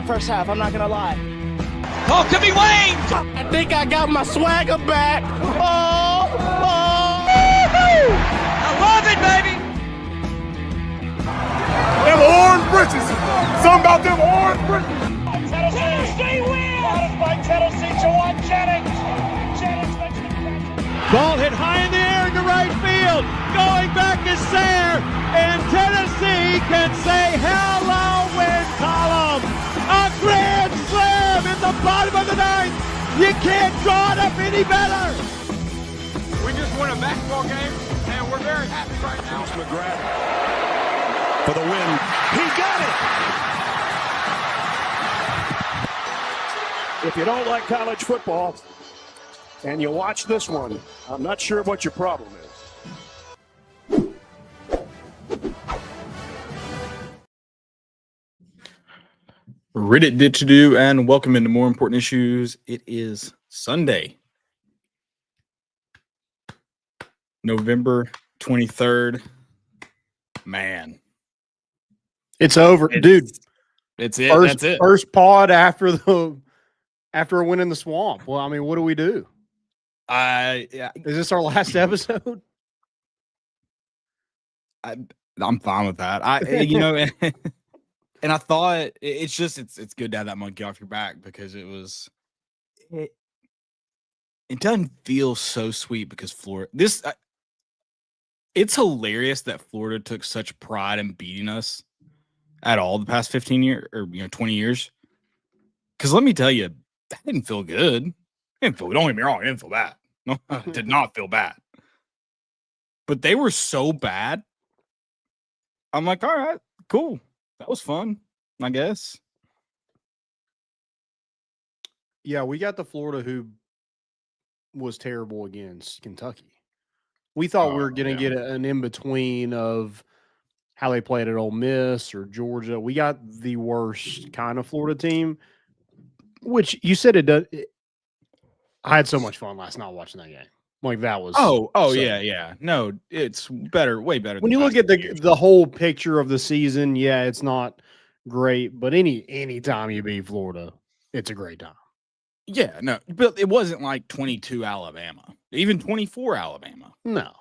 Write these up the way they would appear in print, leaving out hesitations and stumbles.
the first half. I'm not going to lie. Oh, could be Wayne. I think I got my swagger back. Oh. I love it, baby. Them orange britches. Something about them orange britches. Tennessee wins. By Tennessee, Jawan Jennings. Jennings makes the catch. Ball hit high in the air into right field. Going back is Sayre. And Tennessee can say hello, win column. A grand slam in the bottom of the ninth. You can't draw it up any better. We just won a basketball game, and we're very happy right now. McGrath for the win. He got it. If you don't like college football and you watch this one, I'm not sure what your problem is. Reddit did to do, and welcome into More Important Issues. It is Sunday, November 23rd. Man, it's over, dude. It's it. That's it. First pod after a win in the swamp. Well, I mean, what do we do? Yeah. Is this our last episode? I'm fine with that. And I thought it's good to have that monkey off your back because it doesn't feel so sweet because Florida it's hilarious that Florida took such pride in beating us at all the past 15 years or 20 years. Because let me tell you, that didn't feel good. Don't get me wrong, it didn't feel bad. No, it did not feel bad. But they were so bad. I'm like, all right, cool. That was fun, I guess. Yeah, we got the Florida who was terrible against Kentucky. We thought we were going to get an in-between of how they played at Ole Miss or Georgia. We got the worst kind of Florida team, which you said it does. I had so much fun last night watching that game. Like that was yeah. No, it's better, way better. When you look at the whole picture of the season, yeah, it's not great, but any time you beat Florida, it's a great time. Yeah, no, but it wasn't like 22 Alabama, even 24 Alabama. No,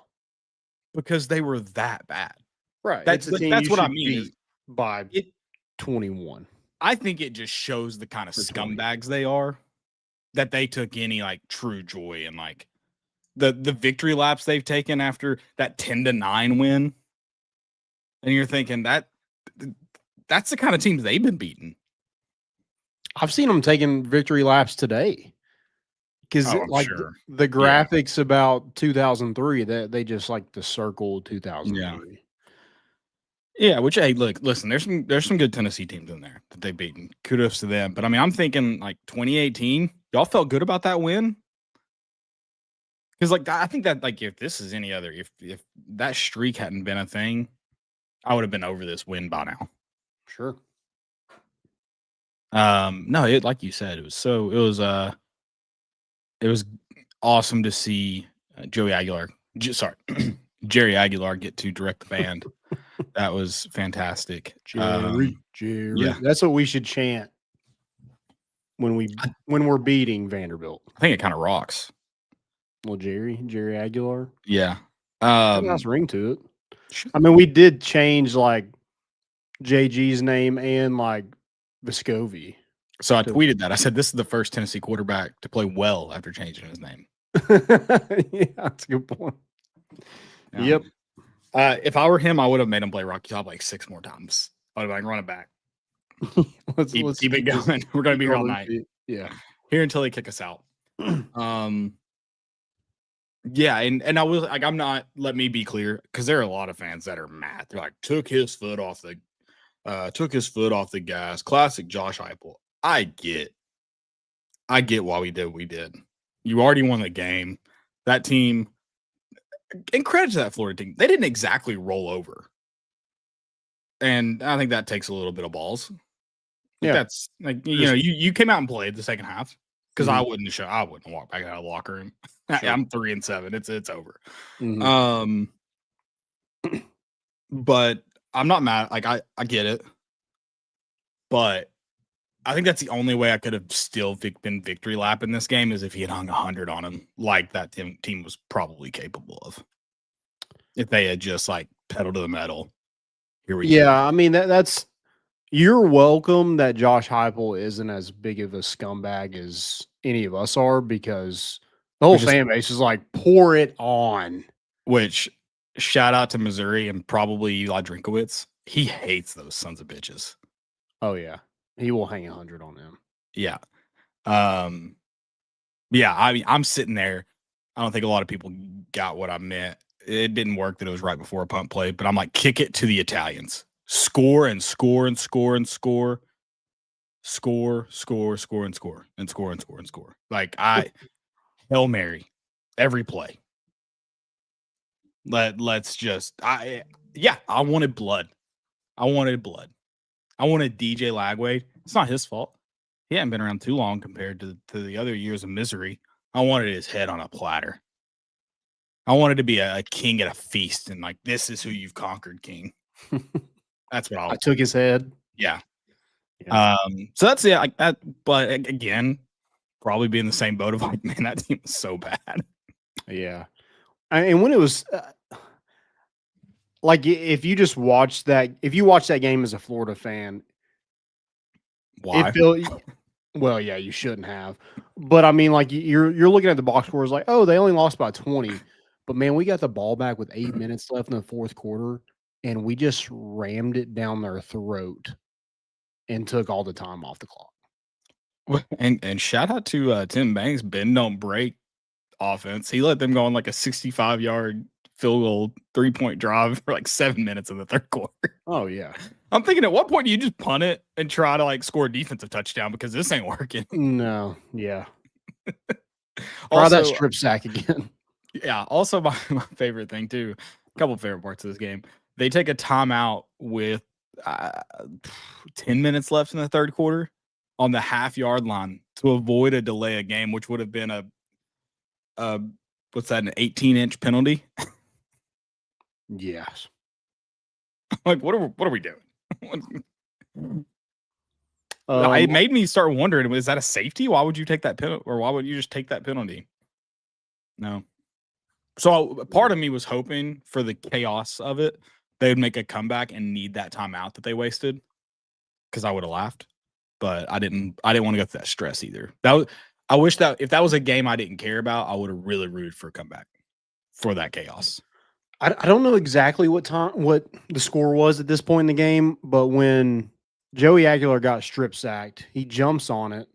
because they were that bad. Right. That's what I mean. By 21. I think it just shows the kind of scumbags they are, that they took any like true joy in like the victory laps they've taken after that 10-9 win. And you're thinking that's the kind of teams they've been beating. I've seen them taking victory laps today. Because the graphics about 2003, that they just like to circle 2003. Yeah, which listen, there's some good Tennessee teams in there that they've beaten. Kudos to them. But I mean, I'm thinking like 2018, y'all felt good about that win? Because like I think that like if this is any other, if that streak hadn't been a thing, I would have been over this win by now. Sure. No, it like you said, it was awesome to see Jerry Aguilar get to direct the band. That was fantastic. Jerry. Yeah. That's what we should chant when we're beating Vanderbilt. I think it kind of rocks. Well, Jerry Aguilar. Yeah. Nice ring to it. I mean, we did change like JG's name and like Vescovi. So I tweeted that. I said, this is the first Tennessee quarterback to play well after changing his name. Yeah, that's a good point. Yep. If I were him, I would have made him play Rocky Top like 6 more times. I would have like run it back. let's keep it going. We're going to be here all night. Yeah. Here until they kick us out. Yeah, and I was like, I'm not, let me be clear, because there are a lot of fans that are mad. They're like, took his foot off the gas. Classic Josh Heupel. I get why we did what we did. You already won the game. That team, and credit to that Florida team, they didn't exactly roll over. And I think that takes a little bit of balls. Yeah. That's like, you came out and played the second half. Because I wouldn't walk back out of the locker room. Sure. I'm 3-7. It's over. Mm-hmm. But I'm not mad. Like I get it. But I think that's the only way I could have still been victory lap in this game is if he had hung 100 on him, like that team was probably capable of. If they had just like pedal to the metal. Here we go. Yeah, I mean that's you're welcome that Josh Heupel isn't as big of a scumbag as any of us are because the whole fan base is like, pour it on. Which shout out to Missouri and probably Eli Drinkowitz. He hates those sons of bitches. Oh yeah, he will hang 100 on them. Yeah. Yeah, I mean, I'm sitting there. I don't think a lot of people got what I meant. It didn't work that it was right before a punt play, but I'm like, kick it to the Italians. Score and score and score and score. Score, score, score, and score, and score, and score, and score. Like Hail Mary every play. Let's just I wanted blood. I wanted DJ Lagway. It's not his fault. He hadn't been around too long compared to the other years of misery. I wanted his head on a platter. I wanted to be a king at a feast and like, this is who you've conquered, king. That's what I took his head. Yeah. So that's it. Like that, but again, probably be in the same boat of like, man, that team was so bad. Yeah. And when it was like, if you watch that game as a Florida fan, why? Well, yeah, you shouldn't have. But I mean, like you're looking at the box scores like, oh, they only lost by 20. But man, we got the ball back with 8 minutes left in the fourth quarter, and we just rammed it down their throat and took all the time off the clock. And shout out to Tim Banks, bend don't break offense. He let them go on like a 65-yard field goal 3-point drive for like 7 minutes in the third quarter. Oh yeah. I'm thinking at what point do you just punt it and try to like score a defensive touchdown because this ain't working? No, yeah. Also, try that strip sack again. Yeah. Also, my favorite thing too, a couple of favorite parts of this game. They take a timeout with 10 minutes left in the third quarter on the half-yard line to avoid a delay of game, which would have been what's that, an 18-inch penalty? Yes. Like, what are we doing? It made me start wondering, was that a safety? Why would you take that penalty, or why would you just take that penalty? No. So part of me was hoping for the chaos of it, they would make a comeback and need that timeout that they wasted, because I would have laughed. But I didn't want to go through that stress either. I wish that if that was a game I didn't care about, I would have really rooted for a comeback for that chaos. I don't know exactly what the score was at this point in the game, but when Joey Aguilar got strip sacked, he jumps on it.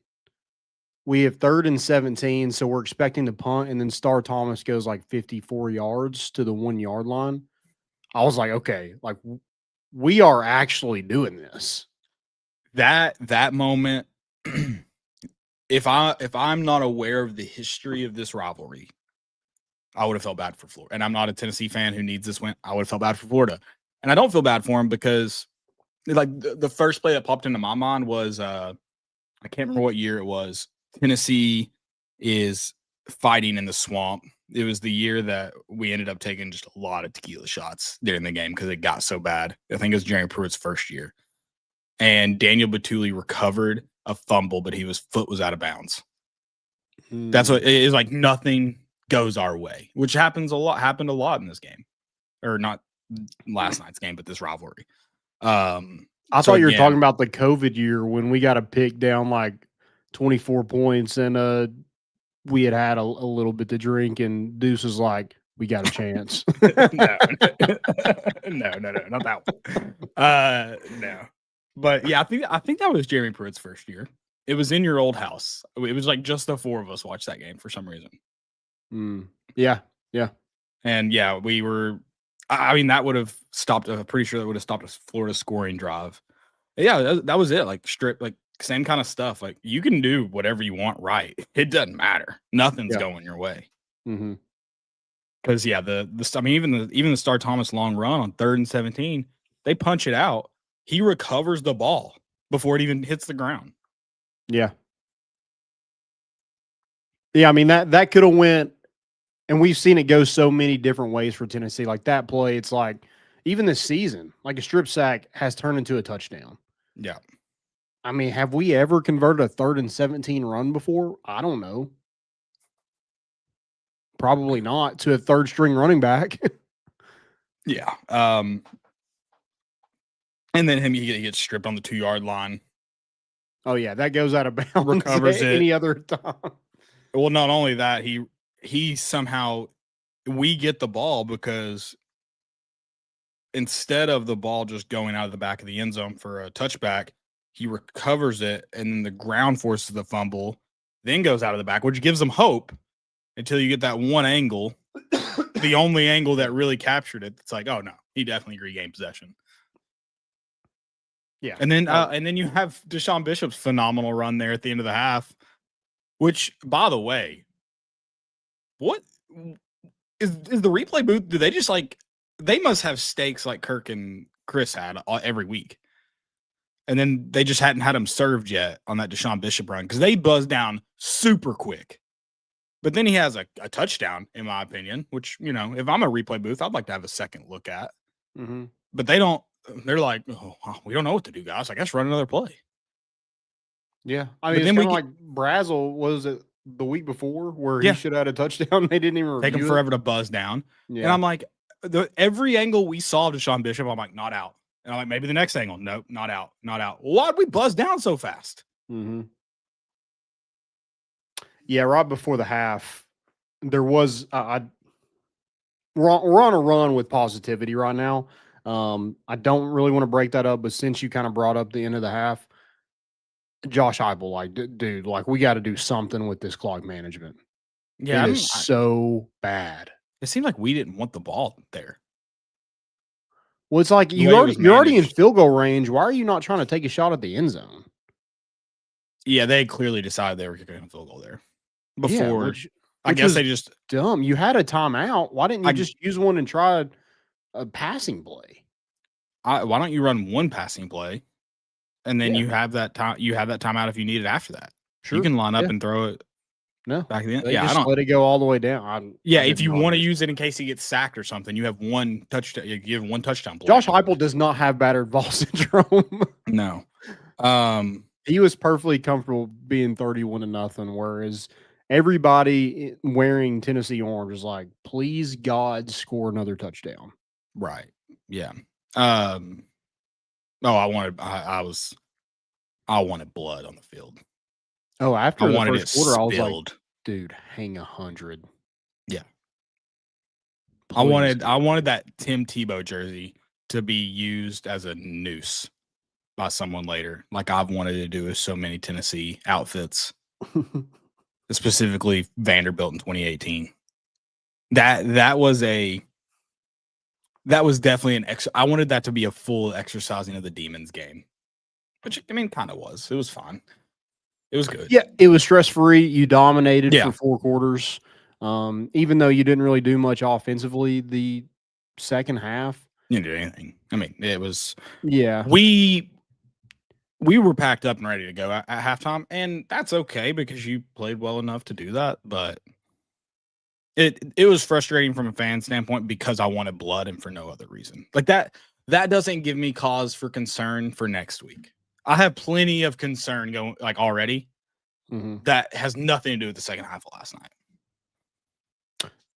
We have 3rd and 17, so we're expecting to punt, and then Star Thomas goes like 54 yards to the 1-yard line. I was like, okay, like we are actually doing this. That moment, if I'm not aware of the history of this rivalry, I would have felt bad for Florida. And I'm not a Tennessee fan who needs this win. I would have felt bad for Florida. And I don't feel bad for him because like the first play that popped into my mind was I can't remember what year it was. Tennessee is fighting in the swamp. It was the year that we ended up taking just a lot of tequila shots during the game because it got so bad. I think it was Jeremy Pruitt's first year. And Daniel Batuli recovered a fumble, but his foot was out of bounds. That's what it is. Like nothing goes our way, which happened a lot in this game, or not last night's game, but this rivalry. I thought you were talking about the COVID year when we got a pick down like 24 points and we had a little bit to drink and Deuce was like, we got a chance. No, not that one. No. But yeah, I think that was Jeremy Pruitt's first year. It was in your old house. It was like just the 4 of us watched that game for some reason. Yeah. And yeah, we were. I mean, that would have stopped. I'm pretty sure that would have stopped a Florida scoring drive. Yeah, that was it. Like strip, like same kind of stuff. Like you can do whatever you want, right? It doesn't matter. Nothing's going your way. Because yeah, I mean, even the Star Thomas long run on 3rd and 17, they punch it out. He recovers the ball before it even hits the ground. Yeah. Yeah, I mean that could have went, and we've seen it go so many different ways for Tennessee. Like that play, it's like even this season, like a strip sack has turned into a touchdown. Yeah. I mean, have we ever converted a 3rd and 17 run before? I don't know. Probably not to a 3rd string running back. Yeah. And then he gets stripped on the 2-yard line. Oh yeah, that goes out of bounds. Recovers it any other time. Well, not only that, he somehow we get the ball because instead of the ball just going out of the back of the end zone for a touchback, he recovers it and then the ground forces the fumble, then goes out of the back, which gives them hope until you get that one angle, the only angle that really captured it. It's like, oh no, he definitely regained possession. Yeah. And then you have Deshaun Bishop's phenomenal run there at the end of the half, which, by the way, what is the replay booth? Do they just they must have stakes like Kirk and Chris had every week. And then they just hadn't had them served yet on that Deshaun Bishop run because they buzzed down super quick. But then he has a touchdown, in my opinion, which, if I'm a replay booth, I'd like to have a second look at. Mm-hmm. But they don't. They're like, oh, we don't know what to do, guys. I guess run another play. Yeah. I mean, it's kind of like Brazel, was it the week before where he should have had a touchdown? They didn't even take him forever to buzz down. Yeah. And I'm like, every angle we saw of Deshaun Bishop, I'm like, not out. And I'm like, maybe the next angle. Nope, not out. Not out. Why'd we buzz down so fast? Mm-hmm. Yeah, right before the half, there was we're on a run with positivity right now. I don't really want to break that up, but since you kind of brought up the end of the half, Josh Heupel, dude, we got to do something with this clock management. Yeah, it is so bad. It seemed like we didn't want the ball there. Well, it's like you're already in field goal range. Why are you not trying to take a shot at the end zone? Yeah, they clearly decided they were kicking a field goal there before. Yeah, I guess they just dumb. You had a timeout. Why didn't you just use one and try a passing play? Why don't you run one passing play, and then you have that time? You have that timeout if you need it after that. Sure, you can line up and throw it. No, back then. Yeah, I don't let it go all the way down. If you want to use it in case he gets sacked or something, you have one touchdown. You have one touchdown play. Josh Heupel does not have battered ball syndrome. No, he was perfectly comfortable being 31-0, whereas everybody wearing Tennessee orange is like, please God, score another touchdown. Right. Yeah. I wanted blood on the field. Oh, after the first quarter, I was like, spilled. Dude, hang 100. Yeah. Please. I wanted that Tim Tebow jersey to be used as a noose by someone later, like I've wanted to do with so many Tennessee outfits. Specifically Vanderbilt in 2018. That was definitely I wanted that to be a full exercising of the demons game, which I mean kind of was. It was fun. It was good. Yeah, it was stress free. You dominated for 4 quarters. Even though you didn't really do much offensively the second half. You didn't do anything. I mean, it was we were packed up and ready to go at halftime, and that's okay because you played well enough to do that. But it was frustrating from a fan standpoint because I wanted blood and for no other reason. Like that doesn't give me cause for concern for next week. I have plenty of concern going already. Mm-hmm. That has nothing to do with the second half of last night.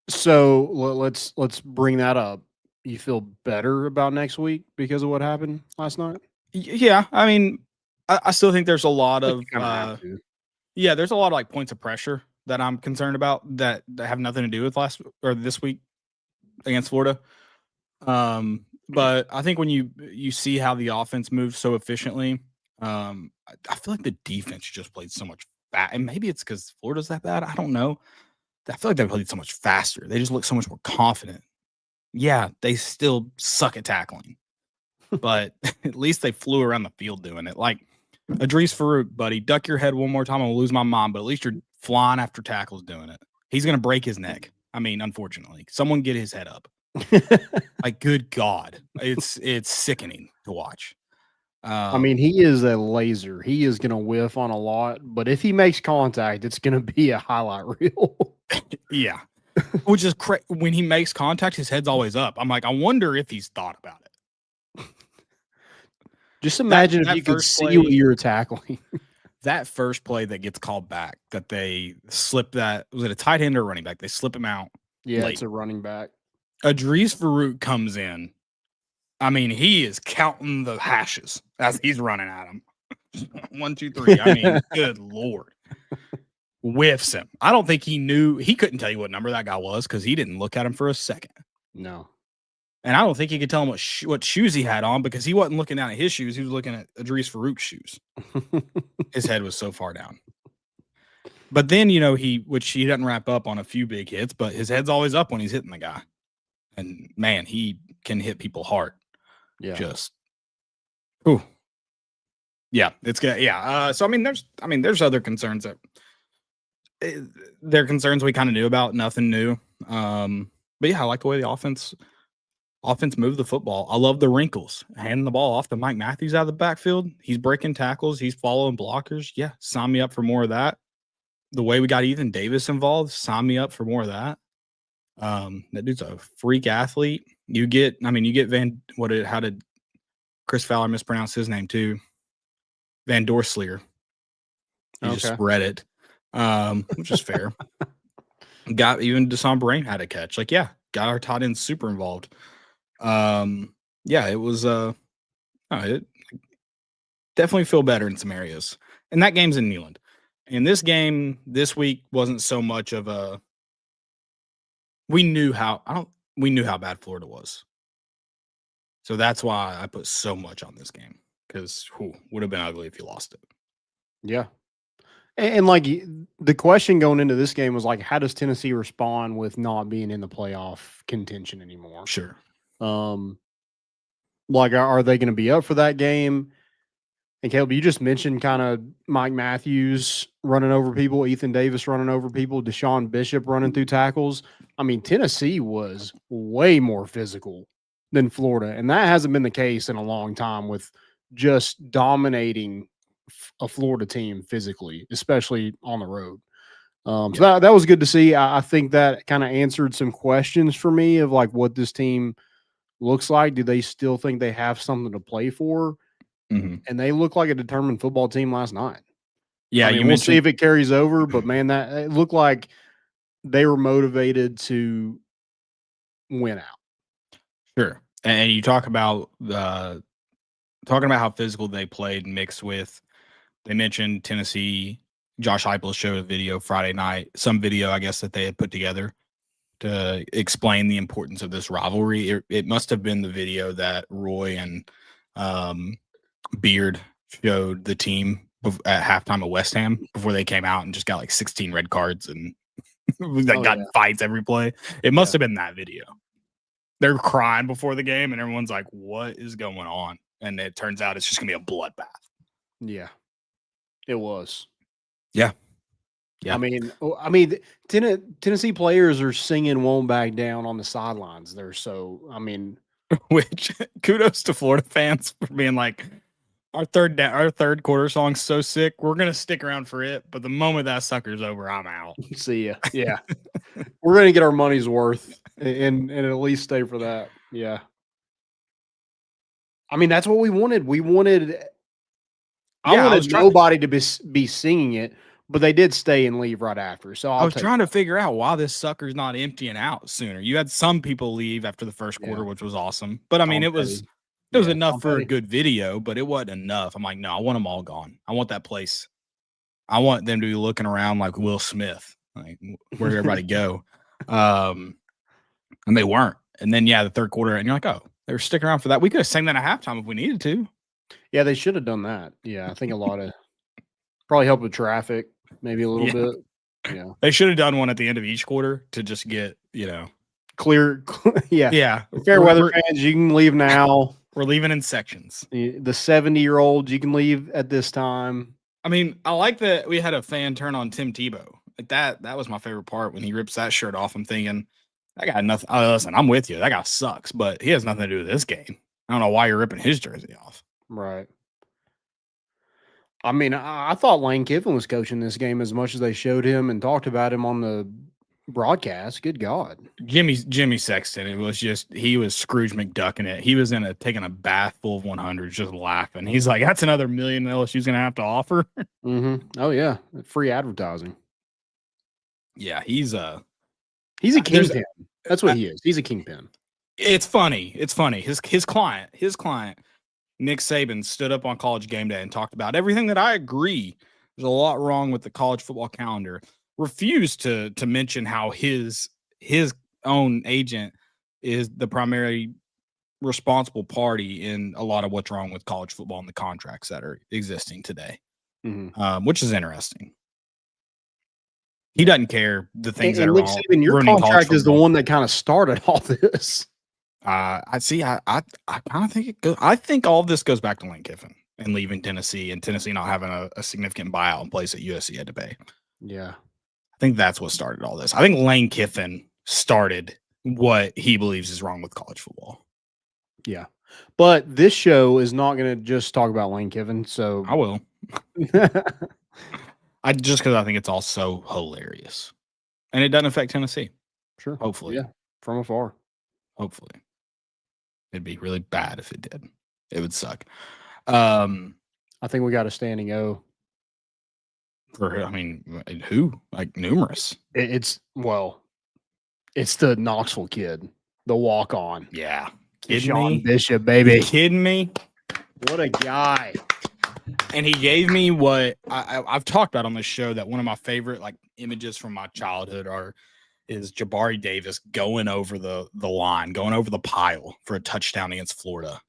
So let's bring that up. You feel better about next week because of what happened last night? Yeah, I mean, I still think there's a lot of there's a lot of points of pressure that I'm concerned about that have nothing to do with this week against Florida. But I think when you see how the offense moves so efficiently, I feel like the defense just played so much fast, and maybe it's because Florida's that bad. I don't know. I feel like they played so much faster. They just look so much more confident. Yeah, they still suck at tackling, but at least they flew around the field doing it. Like Idris Farouk, buddy, duck your head one more time, I'll lose my mind. But at least you're flying after tackles doing it. He's gonna break his neck. I mean, unfortunately, someone get his head up. Good God, it's sickening to watch. I mean, he is a laser. He is going to whiff on a lot, but if he makes contact, it's going to be a highlight reel. Yeah. Which is when he makes contact, his head's always up. I'm like, I wonder if he's thought about it. Just imagine if you could see what you're tackling. That first play that gets called back, that they slip that, was it a tight end or running back? They slip him out. Yeah, late. it's a running back. Idris Farouk comes in. I mean, he is counting the hashes as he's running at him. 1, 2, 3. I mean, good Lord. Whiffs him. I don't think he knew. He couldn't tell you what number that guy was because he didn't look at him for a second. No. And I don't think he could tell him what shoes he had on because he wasn't looking down at his shoes. He was looking at Idris Farouk's shoes. His head was so far down. But then, which he doesn't wrap up on a few big hits, but his head's always up when he's hitting the guy. And man, he can hit people hard. Yeah. Just, ooh. Yeah, it's good. Yeah. So there's other concerns they're concerns we kind of knew about, nothing new. But yeah, I like the way the offense moved the football. I love the wrinkles. Handing the ball off to Mike Matthews out of the backfield. He's breaking tackles. He's following blockers. Yeah, sign me up for more of that. The way we got Ethan Davis involved, sign me up for more of that. That dude's a freak athlete. You get how did Chris Fowler mispronounce his name too? Van Dorslier. He just read it, which is fair. Got even Deshaun Brain had a catch. Got our tight end super involved. It was it definitely feel better in some areas. And that game's in Neyland. And this game this week wasn't so much of a we knew how bad Florida was. So that's why I put so much on this game. Because would have been ugly if you lost it. Yeah. And the question going into this game was how does Tennessee respond with not being in the playoff contention anymore? Sure. Are they going to be up for that game? And Caleb, you just mentioned kind of Mike Matthews running over people, Ethan Davis running over people, Deshaun Bishop running through tackles. I mean, Tennessee was way more physical than Florida, and that hasn't been the case in a long time with just dominating a Florida team physically, especially on the road. So that was good to see. I think that kind of answered some questions for me of what this team looks like. Do they still think they have something to play for? Mm-hmm. And they look like a determined football team last night. Yeah, we'll see if it carries over, but man, that it looked like they were motivated to win out. Sure. And you talk about talking about how physical they played mixed with, they mentioned Tennessee. Josh Heupel showed a video Friday night, some video, I guess, that they had put together to explain the importance of this rivalry. It must have been the video that Roy and Beard showed the team at halftime at West Ham before they came out and just got 16 red cards and fights every play. It must have been that video. They're crying before the game and everyone's like, what is going on? And it turns out it's just going to be a bloodbath. Yeah, it was. Yeah. I mean, Tennessee players are singing "Won't Back Down" on the sidelines. They're so. I mean, which kudos to Florida fans for being like, our third quarter song's so sick. We're gonna stick around for it, but the moment that sucker's over, I'm out. See ya. Yeah, we're gonna get our money's worth and at least stay for that. Yeah. I mean, that's what we wanted. We wanted. I wanted nobody to be singing it, but they did stay and leave right after. So I was trying to figure out why this sucker's not emptying out sooner. You had some people leave after the first quarter, which was awesome. But I mean, it was enough for a good video, but it wasn't enough. I'm like, no, I want them all gone. I want that place. I want them to be looking around like Will Smith. Like, where'd everybody go? And they weren't. And then, the third quarter, and you're like, oh, they were sticking around for that. We could have sang that at halftime if we needed to. Yeah, they should have done that. Yeah, I think a lot of probably help with traffic, maybe a little bit. Yeah, they should have done one at the end of each quarter to just get clear. Yeah. Fair weather fans, you can leave now. We're leaving in sections. The 70-year-olds, you can leave at this time. I mean, I like that we had a fan turn on Tim Tebow. Like that was my favorite part when he rips that shirt off. I'm thinking, that guy nothing. Oh, listen, I'm with you. That guy sucks, but he has nothing to do with this game. I don't know why you're ripping his jersey off. Right. I mean, I thought Lane Kiffin was coaching this game as much as they showed him and talked about him on broadcast. Good God. Jimmy Sexton. It was just he was Scrooge McDucking it. He was taking a bath full of 100s, just laughing. He's like, that's another $1 million LSU's gonna have to offer. Oh yeah, free advertising. Yeah, he's a kingpin. That's what he is. He's a kingpin. It's funny. His client, Nick Saban, stood up on College Game Day and talked about everything that I agree. There's a lot wrong with the college football calendar. Refused to mention how his own agent is the primary responsible party in a lot of what's wrong with college football and the contracts that are existing today, which is interesting. He doesn't care the things that are Nick wrong. Saban, your contract is the one that kind of started all this. I see. I kind of think it goes. I think all of this goes back to Lane Kiffin and leaving Tennessee, and Tennessee not having a significant buyout in place that USC had to pay. Yeah, I think that's what started all this. I think Lane Kiffin started what he believes is wrong with college football. Yeah, but this show is not going to just talk about Lane Kiffin. So I will. Just because I think it's all so hilarious, and it doesn't affect Tennessee. Sure, hopefully, yeah, from afar. Hopefully, it'd be really bad if it did. It would suck. I think we got a standing O. Who? Like numerous. It's the Knoxville kid, the walk on. Yeah, Sean Bishop, baby. You kidding me? What a guy. And he gave me what I've talked about on this show, that one of my favorite images from my childhood is Jabari Davis going over the line, going over the pile for a touchdown against Florida.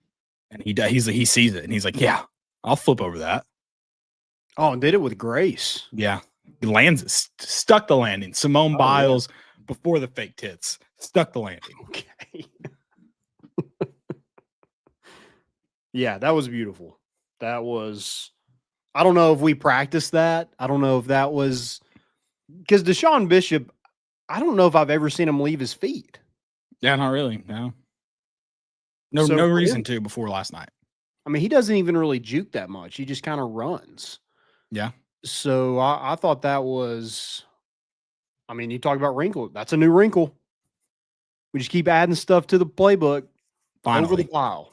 And he sees it and he's like, yeah, I'll flip over that. Oh, and did it with grace. Yeah. He lands it, stuck the landing. Simone Biles, before the fake tits, stuck the landing. Okay. Yeah, that was beautiful. That was, I don't know if we practiced that. I don't know if that was, because Deshaun Bishop, I don't know if I've ever seen him leave his feet. Yeah, not really. No reason to before last night. I mean, he doesn't even really juke that much. He just kind of runs. Yeah. So I thought that was, I mean, you talk about wrinkle. That's a new wrinkle. We just keep adding stuff to the playbook. Finally. Over the pile.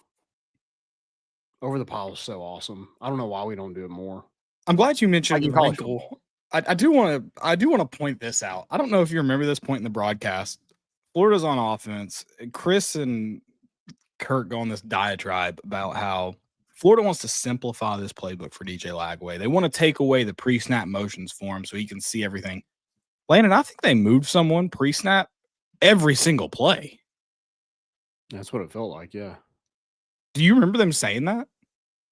Over the pile is so awesome. I don't know why we don't do it more. I'm glad you mentioned the wrinkle. I do want to point this out. I don't know if you remember this point in the broadcast. Florida's on offense. Chris and Kurt go on this diatribe about how Florida wants to simplify this playbook for DJ Lagway. They want to take away the pre-snap motions for him so he can see everything. Landon, I think they moved someone pre-snap every single play. That's what it felt like, yeah. Do you remember them saying that?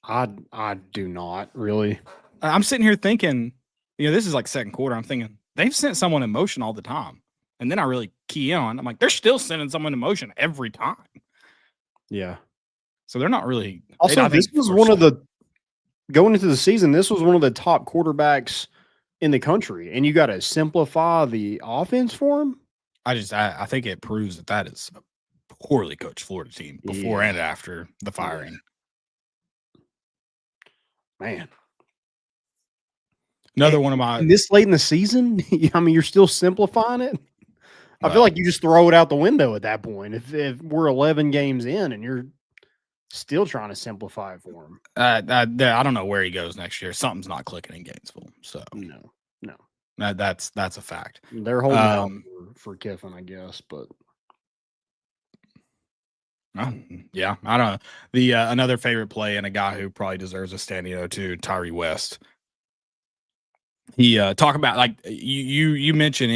I do not, really. I'm sitting here thinking, this is like second quarter. I'm thinking, they've sent someone in motion all the time. And then I really key in on, I'm like, they're still sending someone in motion every time. Yeah. So they're not really. Also, this was one of the, going into the season, this was one of the top quarterbacks in the country. And you got to simplify the offense for him? I think it proves that is a poorly coached Florida team before and after the firing. Man. Another one of my. This late in the season, I mean, you're still simplifying it? I feel like you just throw it out the window at that point. If we're 11 games in and you're still trying to simplify it for him. I don't know where he goes next year. Something's not clicking in Gainesville. So no. That's a fact. They're holding out for Kiffin, I guess, but. Yeah, I don't know. The another favorite play and a guy who probably deserves a standing O too, Tyree West. He talk about you mention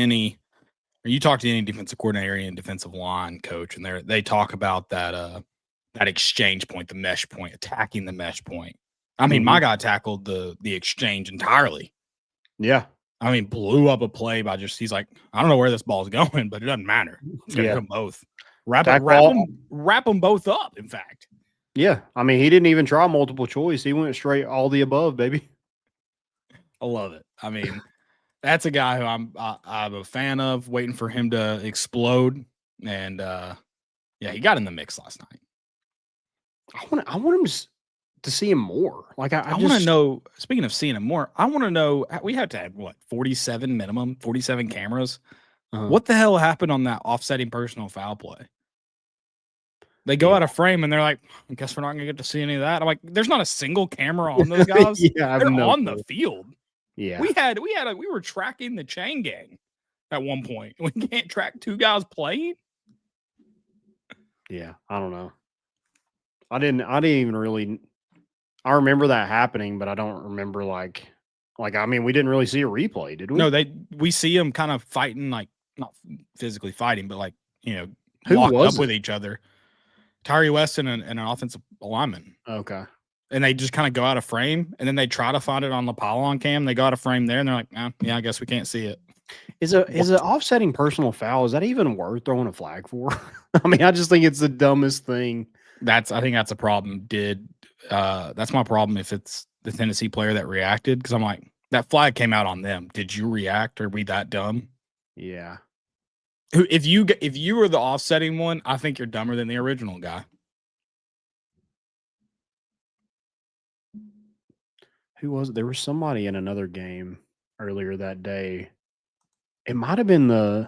you talk to any defensive coordinator and defensive line coach, and they talk about that exchange point, the mesh point, attacking the mesh point. I mean, my guy tackled the exchange entirely. Yeah. I mean, blew up a play by he's like, I don't know where this ball's going, but it doesn't matter. It's going to come both. Wrap them both up, in fact. Yeah. I mean, he didn't even try multiple choice. He went straight all the above, baby. I love it. I mean, that's a guy who I'm a fan of, waiting for him to explode. And he got in the mix last night. I want him to see him more. Like I want to know, speaking of seeing him more, I want to know, we have to have 47 minimum, 47 cameras What the hell happened on that offsetting personal foul play? They go out of frame and they're like, I guess we're not going to get to see any of that. I'm like, there's not a single camera on those guys. Yeah, they're on the field. Yeah. We were tracking the chain gang at one point. We can't track two guys playing. Yeah, I don't know. I didn't even really. I remember that happening, but I don't remember like I mean, we didn't really see a replay, did we? No, we see them kind of fighting, like not physically fighting, but like Who locked was up with each other. Tyree Weston and an offensive lineman. Okay. And they just kind of go out of frame, and then they try to find it on the pylon cam. They go out of frame there, and they're like, yeah, I guess we can't see it. Is an offsetting personal foul, is that even worth throwing a flag for? I mean, I just think it's the dumbest thing. I think that's a problem. That's my problem if it's the Tennessee player that reacted, because I'm like, that flag came out on them. Did you react? Are we that dumb? Yeah. If you were the offsetting one, I think you're dumber than the original guy. Who was it? There was somebody in another game earlier that day. It might have been the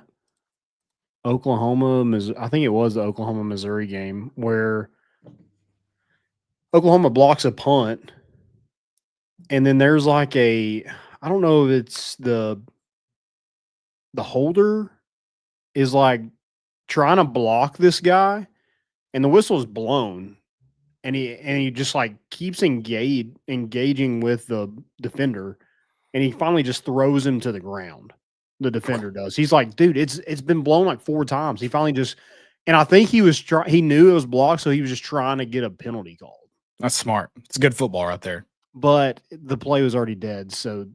I think it was the Oklahoma Missouri game where Oklahoma blocks a punt, and then there's like I don't know if it's the holder is like trying to block this guy, and the whistle is blown, and he just like keeps engaging with the defender, and he finally just throws him to the ground. The defender does. He's like, dude, it's been blown like 4 times. He finally just, and I think he knew it was blocked, so he was just trying to get a penalty called. That's smart. It's good football right there. But the play was already dead, so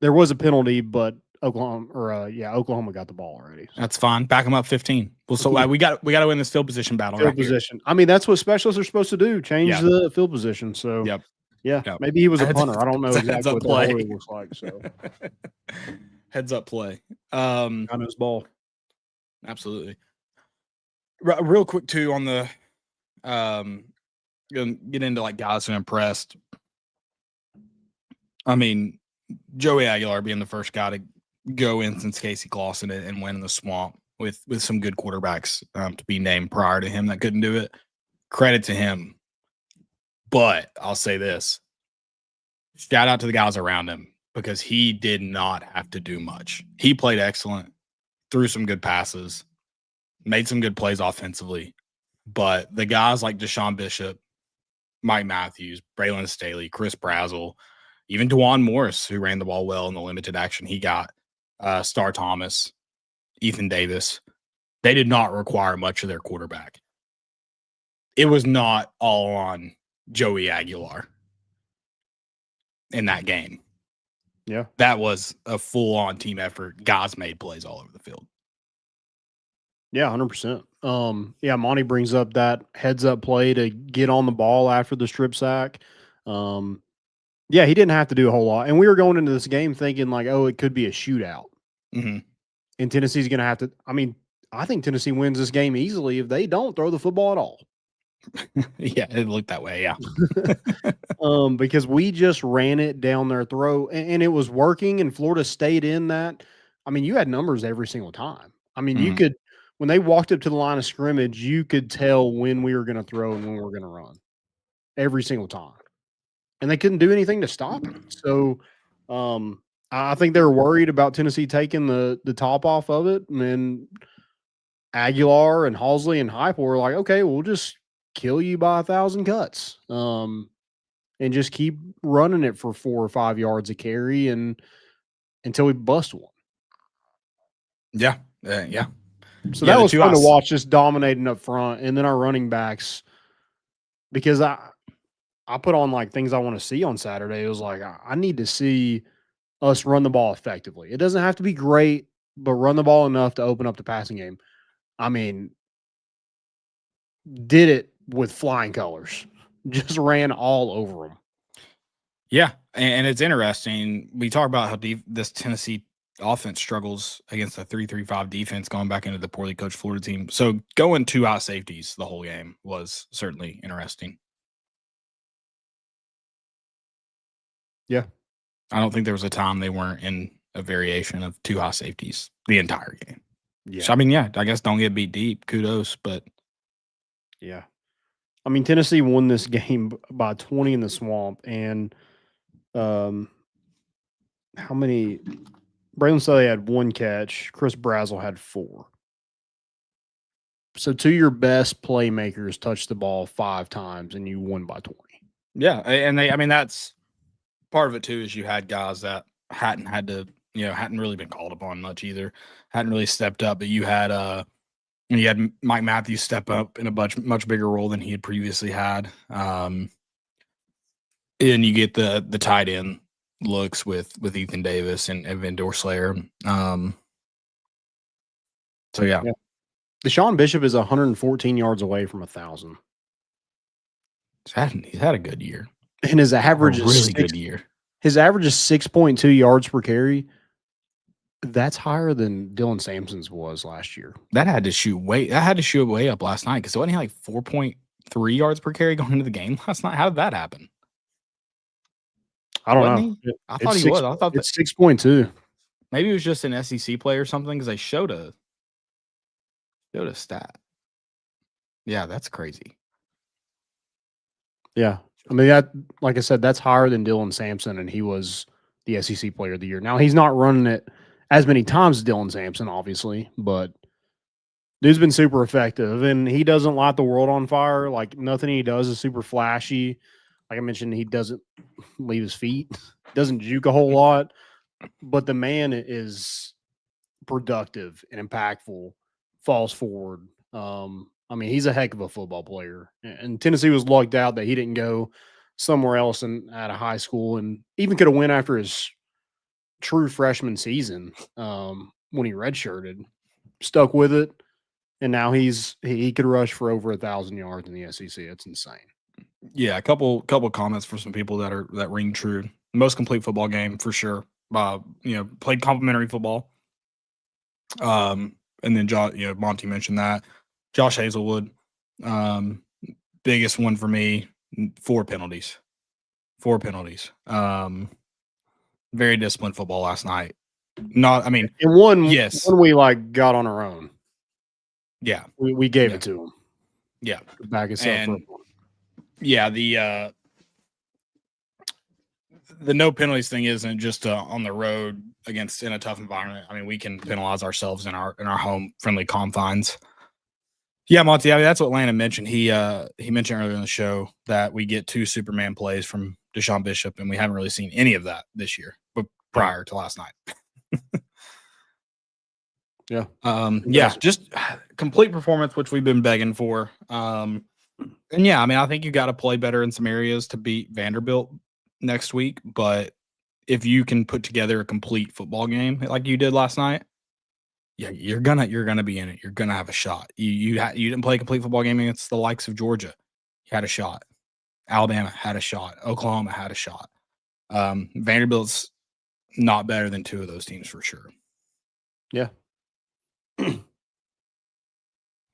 there was a penalty, but Oklahoma got the ball already. So. That's fine. Back them up 15. Well, so we got to win this field position battle. Field position. I mean, that's what specialists are supposed to do. Change the field position. So yep. Maybe he was a punter. I don't know exactly what the play looks like. So heads up play. On his ball. Absolutely. Real quick too on the get into like guys who impressed. I mean, Joey Aguilar being the first guy to go in since Casey Clausen and win in the swamp with some good quarterbacks to be named prior to him that couldn't do it. Credit to him. But I'll say this. Shout out to the guys around him because he did not have to do much. He played excellent, threw some good passes, made some good plays offensively. But the guys like Deshaun Bishop, Mike Matthews, Braylon Staley, Chris Brazzell, even DeJuan Morris, who ran the ball well in the limited action he got, Star Thomas, Ethan Davis, they did not require much of their quarterback. It was not all on Joey Aguilar in that game. Yeah. That was a full-on team effort. Guys made plays all over the field. Yeah, 100%. Monty brings up that heads-up play to get on the ball after the strip sack. He didn't have to do a whole lot. And we were going into this game thinking like, oh, it could be a shootout. Mm-hmm. And Tennessee's going to have to – I mean, I think Tennessee wins this game easily if they don't throw the football at all. Yeah, it looked that way, yeah. Because we just ran it down their throat, and it was working, and Florida stayed in that. I mean, you had numbers every single time. I mean, you could – when they walked up to the line of scrimmage, you could tell when we were going to throw and when we were going to run every single time. And they couldn't do anything to stop it. So I think they were worried about Tennessee taking the top off of it. And then Aguilar and Halsley and Heupel were like, okay, we'll just kill you by 1,000 cuts and just keep running it for 4 or 5 yards a carry and until we bust one. Yeah. So that was fun to watch, just dominating up front. And then our running backs, because I put on like things I want to see on Saturday. It was like, I need to see us run the ball effectively. It doesn't have to be great, but run the ball enough to open up the passing game. I mean, did it with flying colors. Just ran all over them. Yeah, and it's interesting. We talk about how deep this Tennessee offense struggles against a 3-3-5 defense going back into the poorly coached Florida team. So going 2 high safeties the whole game was certainly interesting. Yeah. I don't think there was a time they weren't in a variation of 2 high safeties the entire game. Yeah. So, I mean, yeah, I guess don't get beat deep. Kudos, but Yeah. I mean, Tennessee won this game by 20 in the Swamp, and how many? Braylon Staley had 1 catch. Chris Brazzell had 4. So 2 of your best playmakers touched the ball 5 times, and you won by 20. yeah, and I mean, that's part of it too. Is you had guys that hadn't really been called upon much either, hadn't really stepped up. But you had Mike Matthews step up in a much bigger role than he had previously had. And you get the tight end looks with Ethan Davis and Van Dorslayer. So yeah. Deshaun Bishop is 114 yards away from 1,000. He's had a good year. And his average is good year. His average is 6.2 yards per carry. That's higher than Dylan Sampson's was last year. That had to shoot way up last night because wasn't he like 4.3 yards per carry going into the game last night? How did that happen? I don't know. I thought he was. I thought it's 6.2. Maybe it was just an SEC play or something because they showed a stat. Yeah, that's crazy. Yeah. I mean, that, like I said, that's higher than Dylan Sampson, and he was the SEC Player of the Year. Now, he's not running it as many times as Dylan Sampson, obviously, but dude's been super effective, and he doesn't light the world on fire. Like, nothing he does is super flashy. Like I mentioned, he doesn't leave his feet, doesn't juke a whole lot, but the man is productive and impactful, falls forward. I mean, he's a heck of a football player. And Tennessee was lucked out that he didn't go somewhere else at a high school, and even could have went after his true freshman season when he redshirted, stuck with it, and now he could rush for over 1,000 yards in the SEC. It's insane. Yeah, a couple comments for some people that ring true. Most complete football game for sure. Played complimentary football. And then Monty mentioned that. Josh Hazelwood, biggest one for me, 4 penalties. 4 penalties. Very disciplined football last night. And one we got on our own. Yeah. We gave it to him. Yeah. To back us up. Yeah, the no penalties thing isn't just on the road against in a tough environment. I mean, we can penalize ourselves in our home friendly confines. Yeah, Monty. I mean, that's what Landon mentioned. He mentioned earlier in the show that we get 2 Superman plays from Deshaun Bishop, and we haven't really seen any of that this year, but prior to last night. Yeah. Just complete performance, which we've been begging for. And yeah, I mean, I think you got to play better in some areas to beat Vanderbilt next week. But if you can put together a complete football game like you did last night, yeah, you're gonna be in it. You're gonna have a shot. You didn't play a complete football game against the likes of Georgia. You had a shot. Alabama had a shot. Oklahoma had a shot. Vanderbilt's not better than 2 of those teams for sure. Yeah.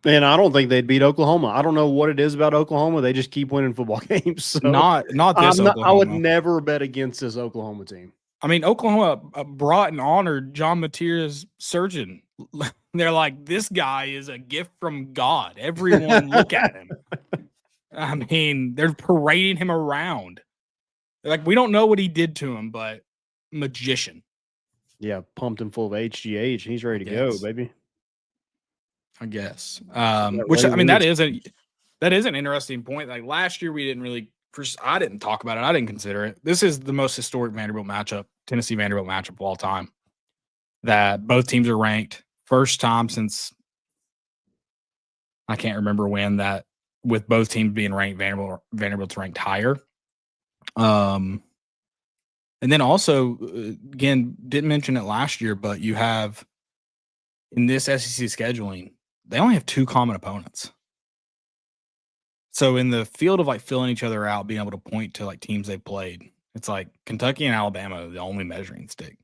And I don't think they'd beat Oklahoma. I don't know what it is about Oklahoma. They just keep winning football games. So not this Oklahoma. I would never bet against this Oklahoma team. I mean, Oklahoma brought and honored John Mateer's surgeon. They're like, this guy is a gift from God. Everyone look at him. I mean, they're parading him around. They're like, we don't know what he did to him, but magician. Yeah, pumped him full of HGH, and he's ready to go, baby. I guess. Which I mean, that is an interesting point. Like last year, we didn't really. I didn't talk about it. I didn't consider it. This is the most historic Vanderbilt matchup, Tennessee Vanderbilt matchup of all time. That both teams are ranked. First time since I can't remember when that, with both teams being ranked, Vanderbilt's ranked higher. And then also, again, didn't mention it last year, but you have in this SEC scheduling, they only have 2 common opponents. So in the field of like filling each other out, being able to point to like teams they've played, it's like Kentucky and Alabama are the only measuring stick.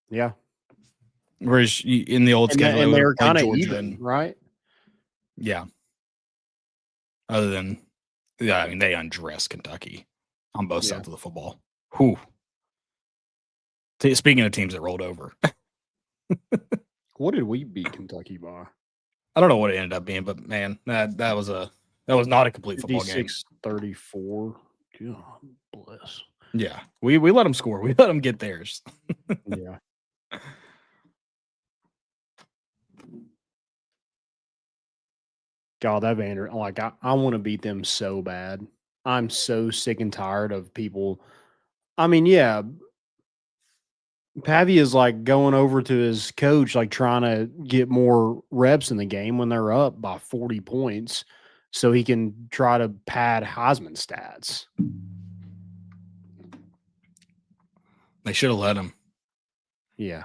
Yeah. Whereas in the old schedule, and they're kind of even, right? Yeah. Other than, I mean, they undressed Kentucky on both sides of the football. Whew. Speaking of teams that rolled over, What did we beat Kentucky by? I don't know what it ended up being, but man, that was not a complete football game. 56-34. God bless. Yeah, we let them score. We let them get theirs. Yeah. God, that Vander, like I want to beat them so bad. I'm so sick and tired of people. I mean, yeah, Pavia is like going over to his coach, like trying to get more reps in the game when they're up by 40 points so he can try to pad Heisman stats. They should have let him. Yeah.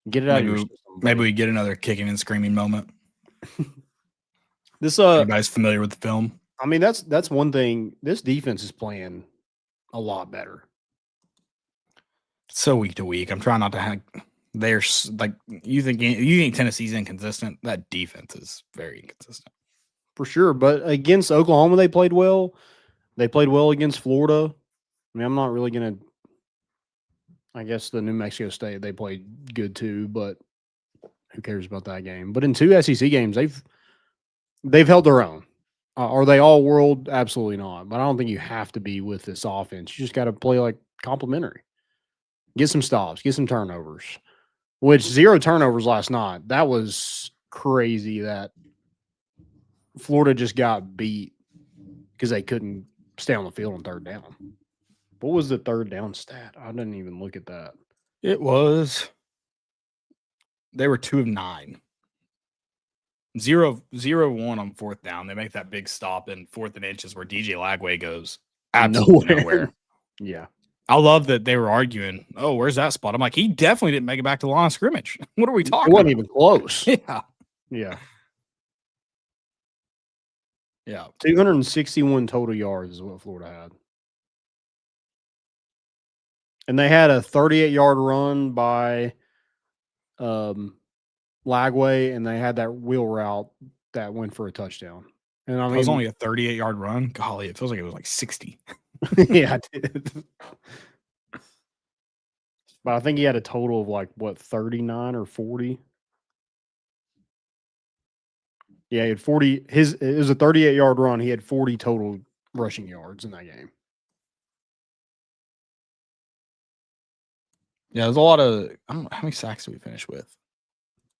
Get it out of your system, maybe we get another kicking and screaming moment. This Anybody's familiar with the film? I mean, that's one thing. This defense is playing a lot better. So week to week. I'm trying not to have. They're like you think Tennessee's inconsistent. That defense is very inconsistent For sure. But against Oklahoma, they played well. They played well against Florida. I mean, I'm not really gonna. I guess the New Mexico State, they played good too, but who cares about that game? But in 2 SEC games, they've held their own. Are they all world? Absolutely not. But I don't think you have to be with this offense. You just got to play like complimentary. Get some stops, get some turnovers, which 0 turnovers last night. That was crazy that Florida just got beat because they couldn't stay on the field on 3rd down. What was the 3rd down stat? I didn't even look at that. It was. They were 2 of 9. 0-1 on 4th down. They make that big stop in 4th and inches where DJ Lagway goes absolutely nowhere. Yeah. I love that they were arguing, oh, where's that spot? I'm like, he definitely didn't make it back to the line of scrimmage. What are we talking about? It wasn't about? even close. Yeah. Yeah. Yeah. 261 total yards is what Florida had. And they had a 38-yard run by Lagway, and they had that wheel route that went for a touchdown. And I mean, it was only a 38-yard run. Golly, it feels like it was like 60. Yeah, it did. But I think he had a total of like, what, 39 or 40? Yeah, he had 40. It was a 38-yard run. He had 40 total rushing yards in that game. Yeah, there's a lot of – I don't know. How many sacks did we finish with?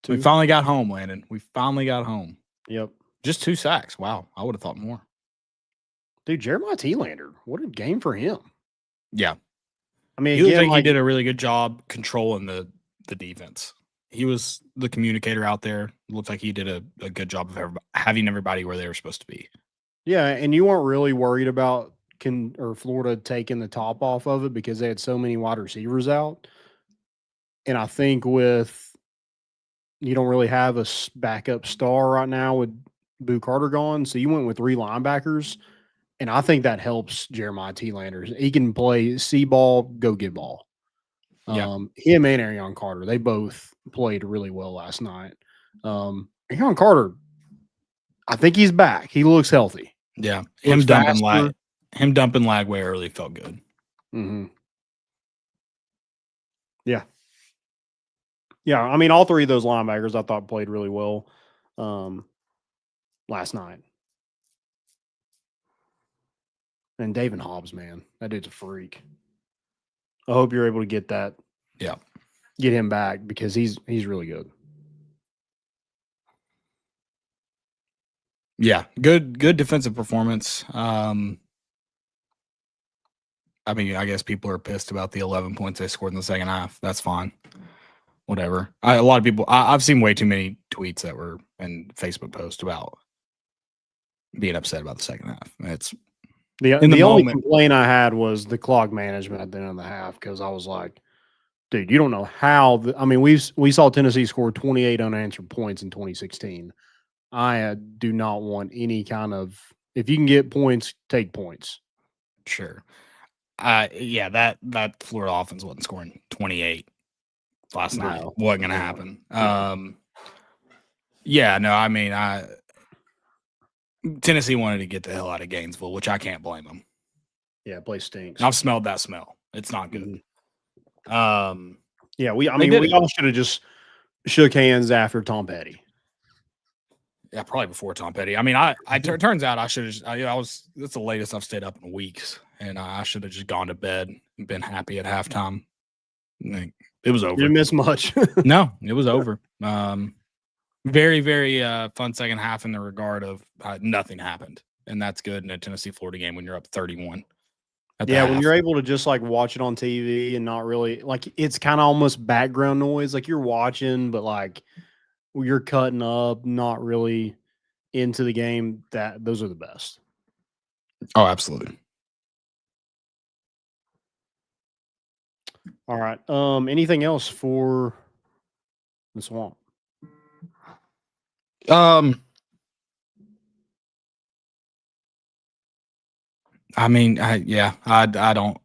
2. We finally got home, Landon. We finally got home. Yep. Just 2 sacks. Wow. I would have thought more. Dude, Jeremiah Telander, what a game for him. Yeah. I mean, he did a really good job controlling the defense. He was the communicator out there. It looked like he did a good job of having everybody where they were supposed to be. Yeah, and you weren't really worried about Florida taking the top off of it because they had so many wide receivers out. And I think you don't really have a backup star right now with Boo Carter gone, so you went with 3 linebackers, and I think that helps Jeremiah Telander. He can play C-ball, go get ball. Yeah. Him and Arion Carter, they both played really well last night. Arion Carter, I think he's back. He looks healthy. Yeah. Him dumping Lagway early felt good. Mm-hmm. Yeah. Yeah, I mean, all 3 of those linebackers I thought played really well last night. And David Hobbs, man, that dude's a freak. I hope you're able to get that. Yeah. Get him back because he's really good. Yeah, good defensive performance. I mean, I guess people are pissed about the 11 points they scored in the second half. That's fine. Whatever. A lot of people. I've seen way too many tweets that were and Facebook posts about being upset about the second half. It's the only complaint I had was the clock management at the end of the half because I was like, dude, you don't know how. We saw Tennessee score 28 unanswered points in 2016. I do not want any kind of. If you can get points, take points. Sure. Yeah, that Florida offense wasn't scoring 28 last night. Wasn't going to happen. Yeah, no, I mean, Tennessee wanted to get the hell out of Gainesville, which I can't blame them. Yeah, place stinks. I've smelled that smell. It's not good. Yeah, we did it. all should have just shook hands after Tom Petty. Yeah, probably before Tom Petty. I mean, turns out I should have. That's the latest I've stayed up in weeks, and I should have just gone to bed and been happy at halftime. Like, it was over. You didn't miss much. No, it was over. Very, very fun second half in the regard of nothing happened, and that's good in a Tennessee Florida game when you're up 31. Yeah, when you're able to just like watch it on TV and not really like it's kind of almost background noise. Like you're watching, but like you're cutting up, not really into the game. Those are the best. Oh, absolutely. All right. Anything else for the Swamp? I mean, I don't.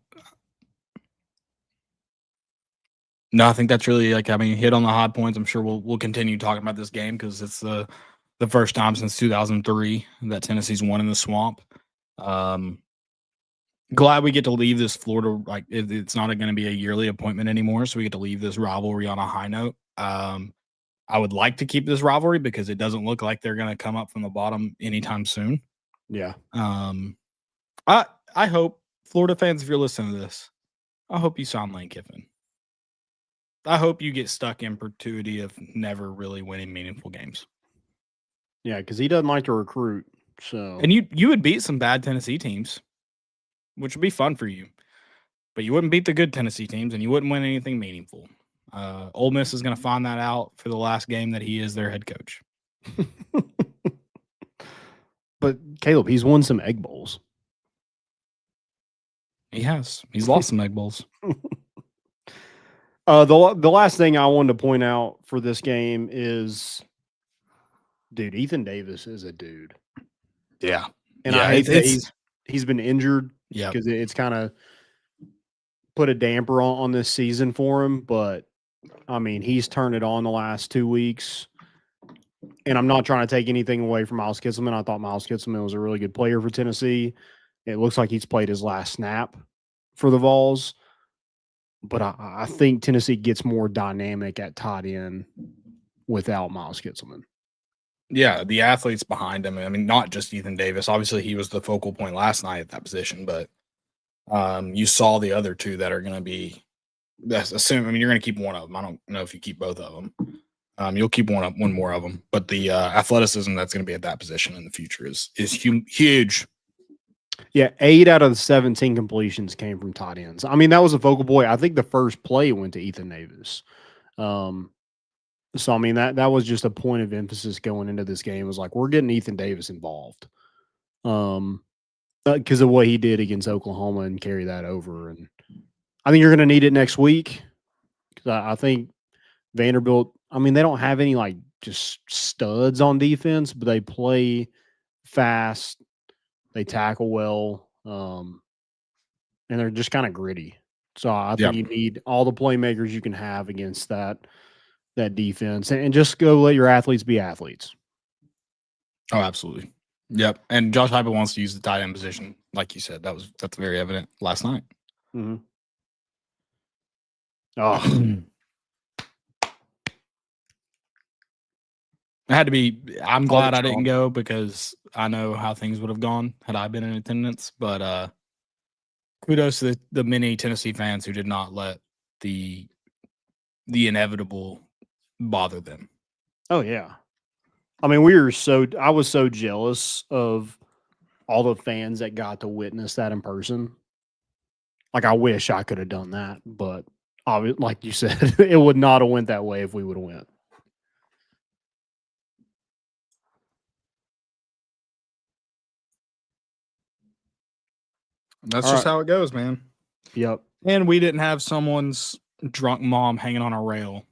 No, I think that's really hit on the hot points. I'm sure we'll continue talking about this game because it's the first time since 2003 that Tennessee's won in the Swamp. Glad we get to leave this Florida, it's not going to be a yearly appointment anymore, so we get to leave this rivalry on a high note. I would like to keep this rivalry because it doesn't look like they're going to come up from the bottom anytime soon. Yeah. I hope, Florida fans, if you're listening to this, I hope you sign Lane Kiffin. I hope you get stuck in perpetuity of never really winning meaningful games. Yeah, because he doesn't like to recruit. So, and you would beat some bad Tennessee teams, which would be fun for you. But you wouldn't beat the good Tennessee teams, and you wouldn't win anything meaningful. Ole Miss is going to find that out for the last game that he is their head coach. But Caleb, he's won some Egg Bowls. He has. He's lost some Egg Bowls. The last thing I wanted to point out for this game is, dude, Ethan Davis is a dude. Yeah. And I hate that he's been injured. Yeah. Because it's kind of put a damper on this season for him. But, I mean, he's turned it on the last 2 weeks. And I'm not trying to take anything away from Miles Kitselman. I thought Miles Kitselman was a really good player for Tennessee. It looks like he's played his last snap for the Vols. But I think Tennessee gets more dynamic at tight end without Miles Kitselman. Yeah, the athletes behind him. I mean, not just Ethan Davis. Obviously, he was the focal point last night at that position, but you saw the other two that are going to be. You're going to keep one of them. I don't know if you keep both of them. You'll keep one more of them, but the athleticism that's going to be at that position in the future is huge. Yeah, 8 out of the 17 completions came from tight ends. I mean, that was a focal point. I think the first play went to Ethan Davis. So, I mean, that was just a point of emphasis going into this game. It was like, we're getting Ethan Davis involved because of what he did against Oklahoma and carry that over. And I think you're going to need it next week because I think Vanderbilt, I mean, they don't have any, just studs on defense, but they play fast. They tackle well, and they're just kind of gritty. So I think you need all the playmakers you can have against that defense, and just go let your athletes be athletes. Oh, absolutely. Yep. And Josh Heupel wants to use the tight end position, like you said. That's very evident last night. Mm-hmm. Oh. I'm glad I didn't go because I know how things would have gone had I been in attendance. But kudos to the many Tennessee fans who did not let the inevitable bother them. Oh, yeah. I mean, I was so jealous of all the fans that got to witness that in person. I wish I could have done that, but like you said, it would not have went that way if we would have went. That's just how it goes, man. Yep. And we didn't have someone's drunk mom hanging on a rail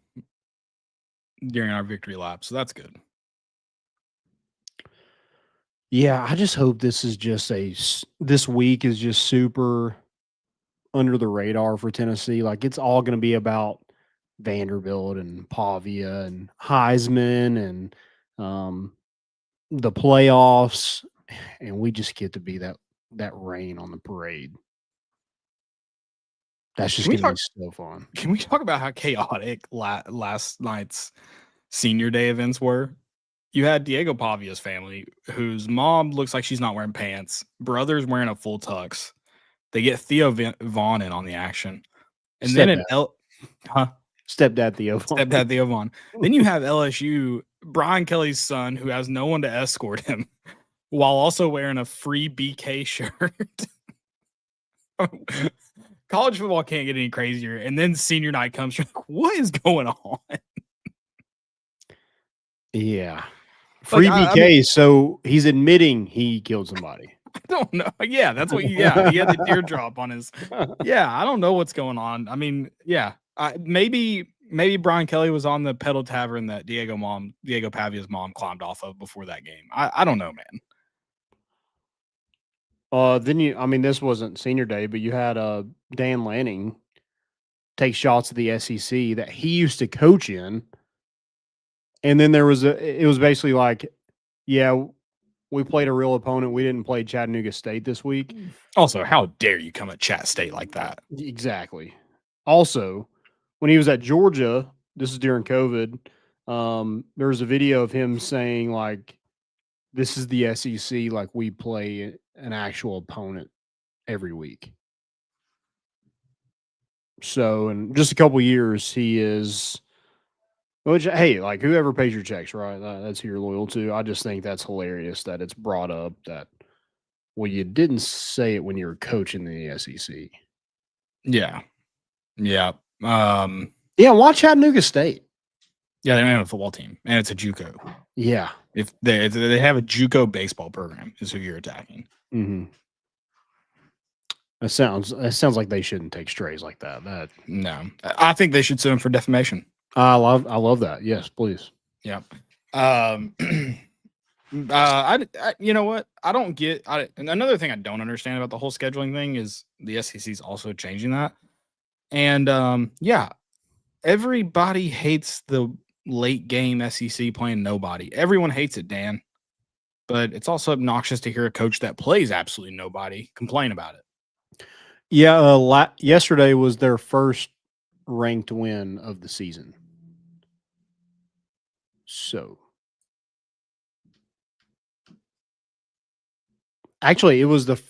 during our victory lap, so that's good. Yeah, I just hope this week is just super under the radar for Tennessee. It's all going to be about Vanderbilt and Pavia and Heisman and the playoffs, and we just get to be that rain on the parade. That's just going to be so fun. Can we talk about how chaotic last night's senior day events were? You had Diego Pavia's family, whose mom looks like she's not wearing pants. Brother's wearing a full tux. They get Theo Vaughn in on the action. And then Stepdad Theo Vaughn. Stepdad Theo Vaughn. Then you have LSU, Brian Kelly's son, who has no one to escort him, while also wearing a free BK shirt. College football can't get any crazier. And then senior night comes. You're like, what is going on? Yeah. Free BK, so he's admitting he killed somebody. I don't know. Yeah, that's what. Yeah, he had the teardrop on his. Yeah, I don't know what's going on. I mean, yeah, maybe Brian Kelly was on the pedal tavern that Diego Pavia's mom climbed off of before that game. I don't know, man. Then this wasn't senior day, but you had Dan Lanning take shots at the SEC that he used to coach in. And then it was basically like, yeah, we played a real opponent. We didn't play Chattanooga State this week. Also, how dare you come at Chat State like that? Exactly. Also, when he was at Georgia, this is during COVID, there was a video of him saying, like, this is the SEC, like we play an actual opponent every week. So in just a couple years, he is, which, hey, like whoever pays your checks, right? That's who you're loyal to. I just think that's hilarious that it's brought up that, well, you didn't say it when you were coaching the SEC. Yeah. Yeah. Yeah, watch Chattanooga State. Yeah, they don't have a football team, and it's a JUCO. Yeah. If they have a JUCO baseball program, is who you're attacking. Mm-hmm. That sounds like they shouldn't take strays like that. No, I think they should sue him for defamation. I love that. Yes, please. Yeah. You know what? I don't get. And another thing I don't understand about the whole scheduling thing is the SEC is also changing that. And yeah, everybody hates the late game SEC playing nobody. Everyone hates it, Dan. But it's also obnoxious to hear a coach that plays absolutely nobody complain about it. Yeah, yesterday was their first ranked win of the season. So, actually, it was the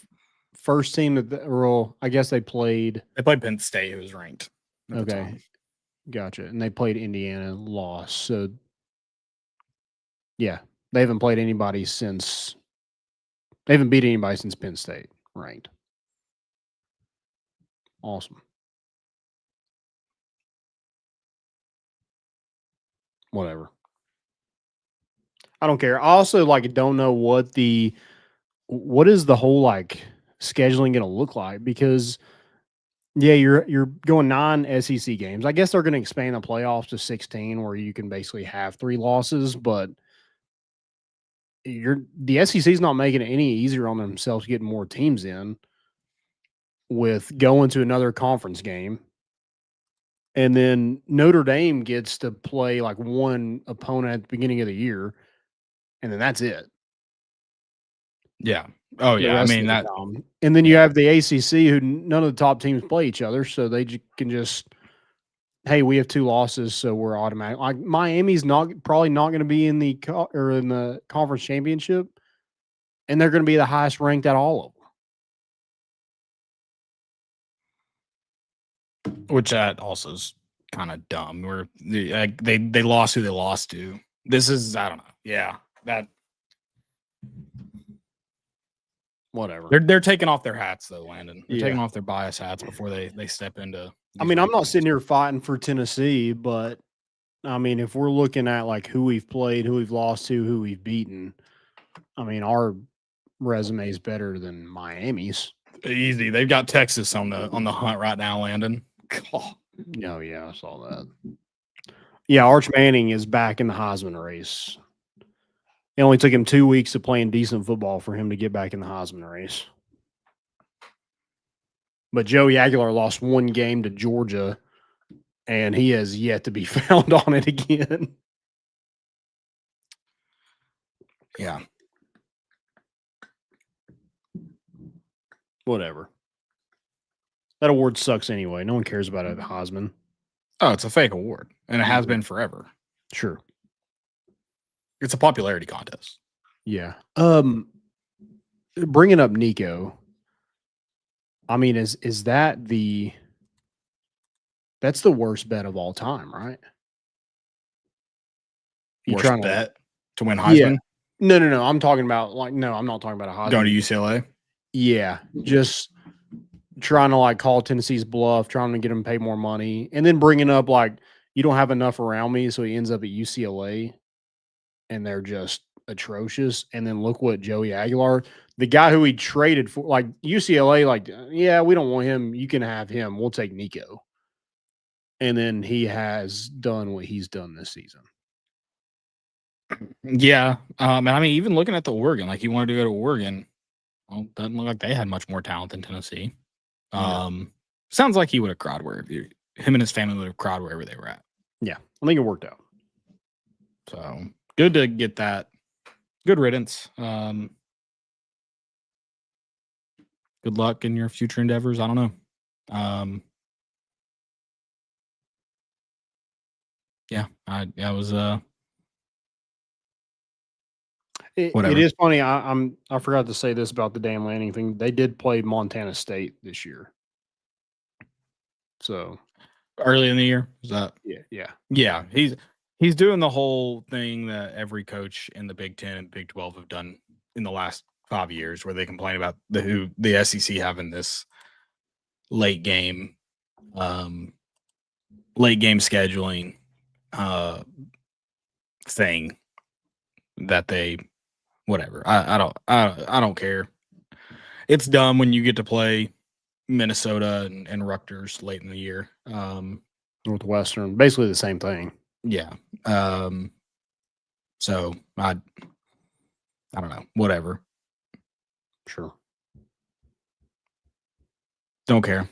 first team that I guess they played. They played Penn State, who was ranked. Okay, gotcha. And they played Indiana and lost. So, yeah, they haven't played anybody since. They haven't beat anybody since Penn State ranked. Awesome. Whatever. I don't care. I also don't know what is the whole scheduling going to look like, because yeah, you're going 9 SEC games. I guess they're going to expand the playoffs to 16 where you can basically have 3 losses, but the SEC's not making it any easier on themselves getting more teams in with going to another conference game. And then Notre Dame gets to play one opponent at the beginning of the year, and then that's it. Yeah. Oh, yeah. I mean, that. And then you have the ACC, who none of the top teams play each other, so they can just, hey, we have 2 losses, so we're automatic. Like Miami's probably not going to be in the conference championship, and they're going to be the highest ranked at all of them. Which that also is kind of dumb. Where they lost who they lost to. This is, I don't know. Yeah, that. Whatever. They're taking off their hats though, Landon. They're taking off their bias hats before they step into. I mean, I'm not sitting here fighting for Tennessee, but I mean, if we're looking at who we've played, who we've lost to, who we've beaten, I mean, our resume is better than Miami's. Easy. They've got Texas on the hunt right now, Landon. Oh, yeah, I saw that. Yeah, Arch Manning is back in the Heisman race. It only took him 2 weeks of playing decent football for him to get back in the Heisman race. But Joey Aguilar lost 1 game to Georgia, and he has yet to be found on it again. Yeah. Whatever. That award sucks anyway. No one cares about it at Heisman. Oh, it's a fake award, and it has been forever. Sure. It's a popularity contest. Yeah. Bringing up Nico. I mean, is that that's the worst bet of all time, right? Worst bet to win Yeah. Heisman? No. I'm talking about I'm not talking about a Heisman. Going to UCLA? Yeah, just trying to like call Tennessee's bluff, trying to get him to pay more money, and then bringing up like you don't have enough around me, so he ends up at UCLA, and they're just atrocious. And then look what Joey Aguilar, the guy who we traded for, like UCLA, like yeah, we don't want him. You can have him. We'll take Nico. And then he has done what he's done this season. Yeah. And I mean, even looking at the Oregon, like he wanted to go to Oregon. Well, doesn't look like they had much more talent than Tennessee. Sounds like he would have cried him and his family would have cried wherever they were at. Yeah, I think it worked out. So good to get that. Good riddance. Good luck in your future endeavors. I don't know. Yeah, I was It is funny. I forgot to say this about the Dan Lanning thing. They did play Montana State this year. So early in the year. Is that? Yeah. He's doing the whole thing that every coach in the Big 10 and Big 12 have done in the last 5 years, where they complain about the SEC having this late game scheduling thing that they whatever. I don't care. It's dumb when you get to play Minnesota and Rutgers late in the year. Northwestern, basically the same thing. Yeah. So I don't know. Whatever. Sure. Don't care.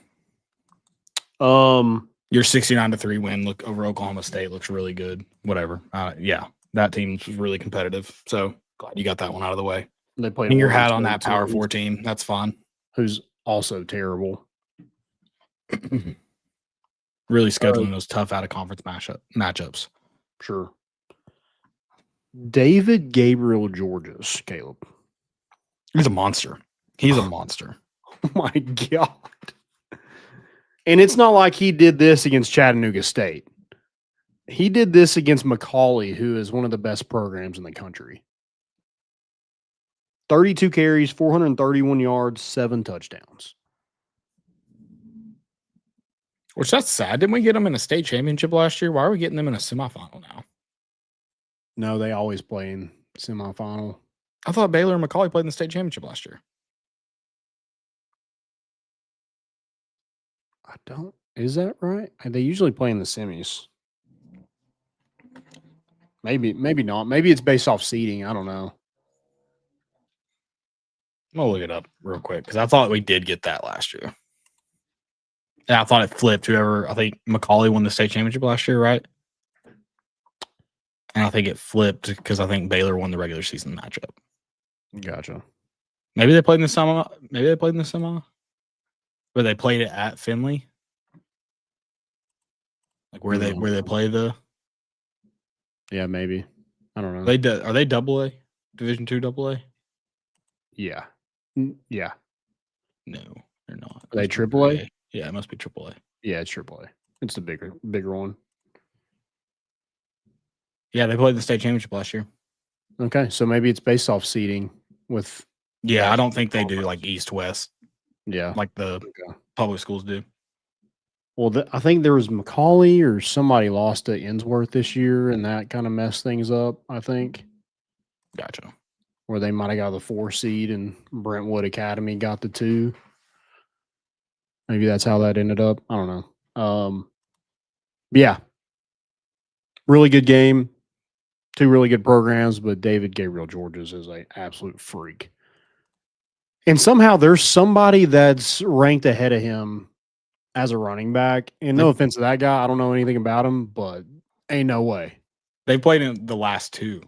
Your 69-3 win over Oklahoma State looks really good. Whatever. Yeah, that team was really competitive. So glad you got that one out of the way. They played Hang your hat on that Power 4 team. That's fine. Who's also terrible. Really scheduling those tough out of conference matchups. Sure. David Gabriel Georges, Caleb. He's a monster. He's a monster. Oh my God. And it's not like he did this against Chattanooga State. He did this against Macaulay, who is one of the best programs in the country. 32 carries, 431 yards, 7 touchdowns. Which that's sad. Didn't we get them in a state championship last year? Why are we getting them in a semifinal now? No, they always play in semifinal. I thought Baylor and Macaulay played in the state championship last year. Is that right? They usually play in the semis. Maybe not. Maybe it's based off seeding. I don't know. I'm going to look it up real quick because I thought we did get that last year. And I thought it flipped. I think Macaulay won the state championship last year, right? And I think it flipped because I think Baylor won the regular season matchup. Gotcha. Maybe they played in the semi. But they played it at Finley. Like where they play the. Yeah, maybe. I don't know. Are they AA? Division II AA? Yeah. Yeah. No, they're not. Are they AAA? Yeah, it must be AAA. Yeah, it's AAA. It's the bigger one. Yeah, they played the state championship last year. Okay, so maybe it's based off seeding with. Yeah, I don't think they do like East-West. Yeah, like the public schools do. Well, I think there was Macaulay or somebody lost to Innsworth this year, and that kind of messed things up, I think. Gotcha. Where they might have got the 4 seed and Brentwood Academy got the 2. Maybe that's how that ended up. I don't know. Yeah. Really good game. 2 really good programs, but David Gabriel Georges is an absolute freak. And somehow there's somebody that's ranked ahead of him as a running back. And no offense to that guy. I don't know anything about him, but ain't no way. They played in the last 2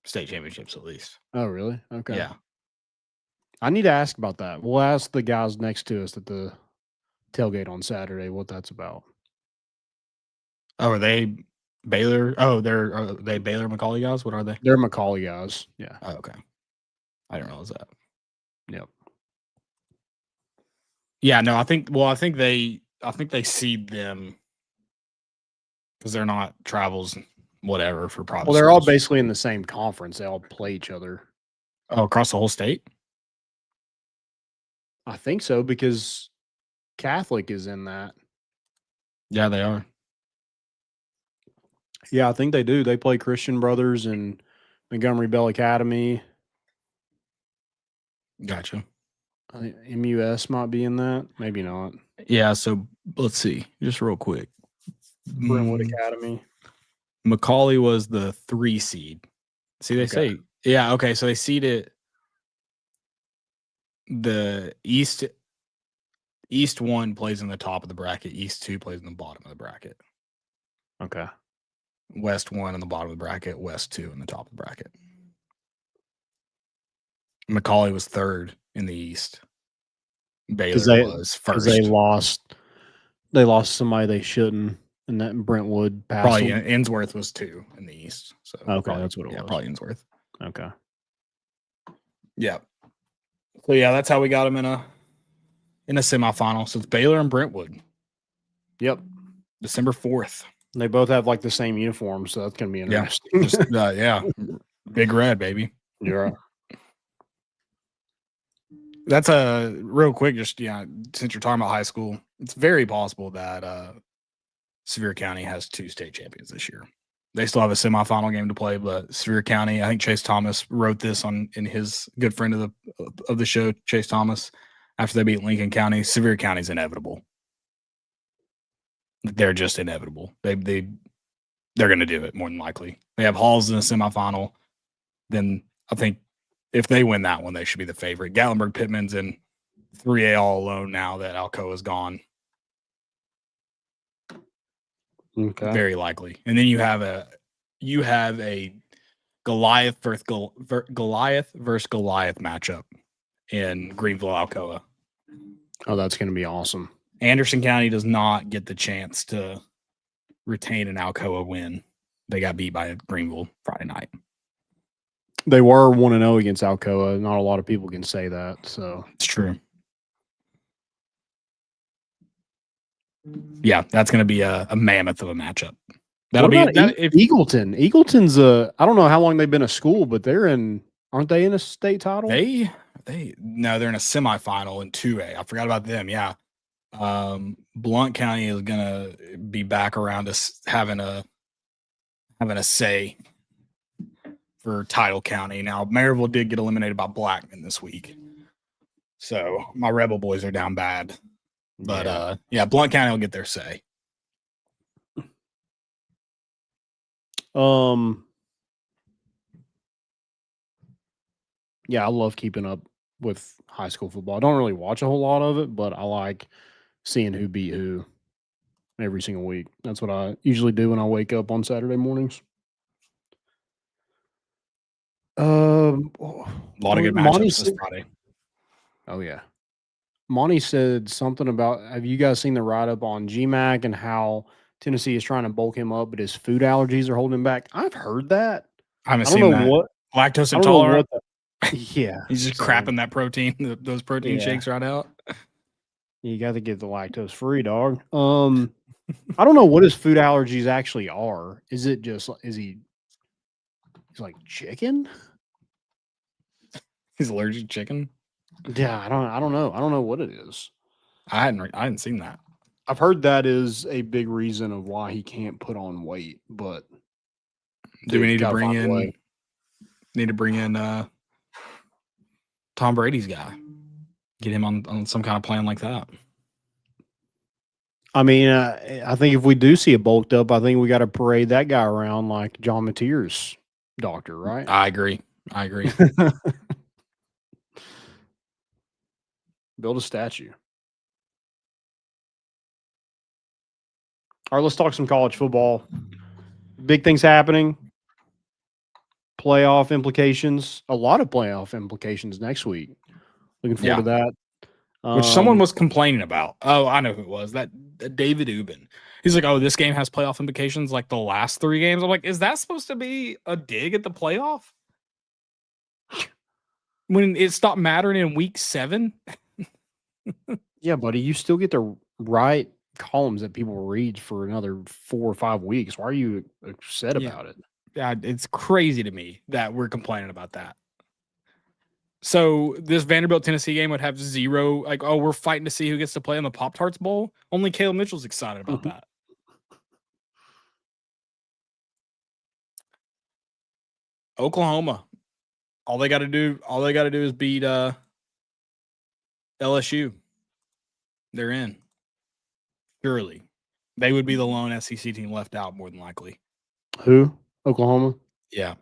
state championships at least. Oh, really? Okay. Yeah. I need to ask about that. We'll ask the guys next to us at the tailgate on Saturday. What that's about? Oh, are they Baylor? Oh, are they Baylor Macaulay guys? What are they? They're Macaulay guys. Yeah. Oh, okay. I didn't realize that. Yep. Yeah, no, I think they seed them because they're not travels, whatever for private. Well, they're all schools. basically in the same conference. They all play each other. Oh, across the whole state? I think so because Catholic is in that. Yeah, they are. Yeah, I think they do. They play Christian Brothers and Montgomery Bell Academy. Gotcha. I think MUS might be in that. Maybe not. Yeah, so let's see. Just real quick. Brentwood Academy. Macaulay was the 3 seed. See, they say, yeah, okay, so they seeded the East 1 plays in the top of the bracket, East 2 plays in the bottom of the bracket. Okay. West 1 in the bottom of the bracket, West 2 in the top of the bracket. Macaulay was 3rd in the East. Baylor was 1st. They lost somebody they shouldn't, and that Brentwood passed Probably them. Innsworth was 2 in the East. So okay, that's what it was. Probably Innsworth. Okay. Yeah. So yeah, that's how we got them in a semifinal. So it's Baylor and Brentwood. Yep. December 4th. They both have like the same uniforms, so that's gonna be interesting. Yeah. Just yeah. Big red, baby. You're right. That's a real quick, just since you're talking about high school, it's very possible that Sevier County has 2 state champions this year. They still have a semifinal game to play, but Sevier County, I think Chase Thomas wrote this in his good friend of the show, Chase Thomas, after they beat Lincoln County. Sevier County's inevitable. They're just inevitable. They're going to do it more than likely. They have Halls in the semifinal. Then I think if they win that one, they should be the favorite. Gatlinburg Pittman's in 3A all alone now that Alcoa's gone. Okay. Very likely. And then you have a Goliath versus Goliath matchup in Greenville, Alcoa. Oh, that's going to be awesome. Anderson County does not get the chance to retain an Alcoa win. They got beat by Greenville Friday night. They were 1-0 against Alcoa. Not a lot of people can say that. So it's true. Yeah, that's going to be a mammoth of a matchup. That'll be Eagleton. Eagleton's I don't know how long they've been a school, but aren't they in a state title? No, they're in a semifinal in 2A. I forgot about them. Yeah. Blount County is going to be back around us having a say for Title County. Now, Maryville did get eliminated by Blackman this week. So my Rebel boys are down bad. But Blount County will get their say. Yeah, I love keeping up with high school football. I don't really watch a whole lot of it, but I like seeing who beat who every single week. That's what I usually do when I wake up on Saturday mornings. A lot of good matchups this Friday. Oh, yeah. Monty said something about, have you guys seen the write-up on GMAC and how Tennessee is trying to bulk him up, but his food allergies are holding him back? I've heard that. I haven't seen that. Lactose intolerant? Yeah. He's just crapping that protein, those protein shakes right out. You got to get the lactose free, dog. I don't know what his food allergies actually are. Is it just, he's like chicken? He's allergic to chicken? Yeah, I don't know. I don't know what it is. I hadn't seen that. I've heard that is a big reason of why he can't put on weight, but do we need to bring in Tom Brady's guy? Get him on some kind of plan like that. I mean, I think if we do see it bulked up, I think we got to parade that guy around like John Mateer's doctor, right? I agree. Build a statue. All right, let's talk some college football. Big things happening. Playoff implications. A lot of playoff implications next week. Looking forward to Which someone was complaining about. Oh, I know who it was. That David Ubin. He's like, oh, this game has playoff implications like the last 3 games. I'm like, is that supposed to be a dig at the playoff? When it stopped mattering in week 7? Yeah, buddy, you still get to write columns that people read for another 4 or 5 weeks. Why are you upset about it? Yeah, it's crazy to me that we're complaining about that. So this Vanderbilt Tennessee game would have 0, like, oh, we're fighting to see who gets to play in the Pop-Tarts Bowl. Only Caleb Mitchell's excited about that. Oklahoma. All they got to do is beat LSU. They're in. Surely. They would be the lone SEC team left out, more than likely. Who? Oklahoma? Yeah.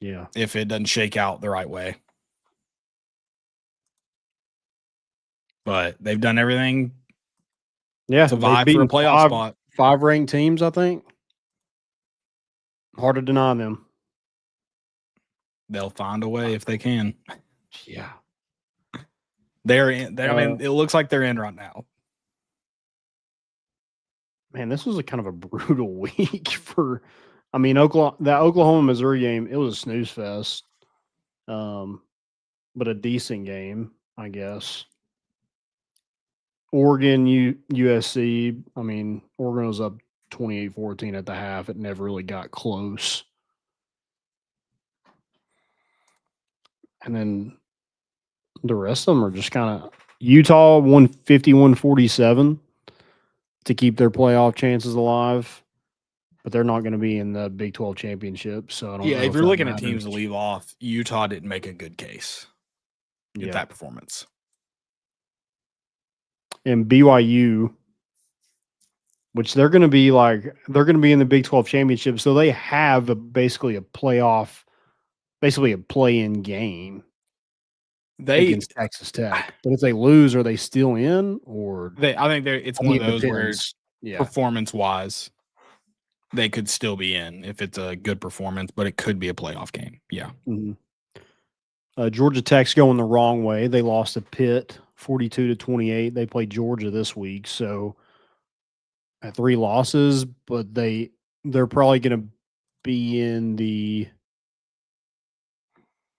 Yeah. If it doesn't shake out the right way. But they've done everything to vie for a playoff spot. 5 ranked teams, I think. Hard to deny them. They'll find a way if they can. Yeah. They're in. I mean, it looks like they're in right now. Man, this was a kind of a brutal week for. I mean, that Oklahoma-Missouri game, it was a snooze fest, but a decent game, I guess. Oregon, USC. I mean, Oregon was up 28-14 at the half. It never really got close. And then the rest of them are just kind of Utah won 51-47 to keep their playoff chances alive, but they're not going to be in the Big 12 championship. So I don't know if you're looking at teams to leave off, Utah didn't make a good case with that performance. And BYU, which they're going to be in the Big 12 championship, so they have basically a play-in game against Texas Tech. But if they lose, are they still in? Or I think it's one of those where performance-wise, they could still be in if it's a good performance, but it could be a playoff game. Yeah. Mm-hmm. Georgia Tech's going the wrong way. They lost to Pitt 42-28. They play Georgia this week, so at 3 losses, but they're probably going to be in the.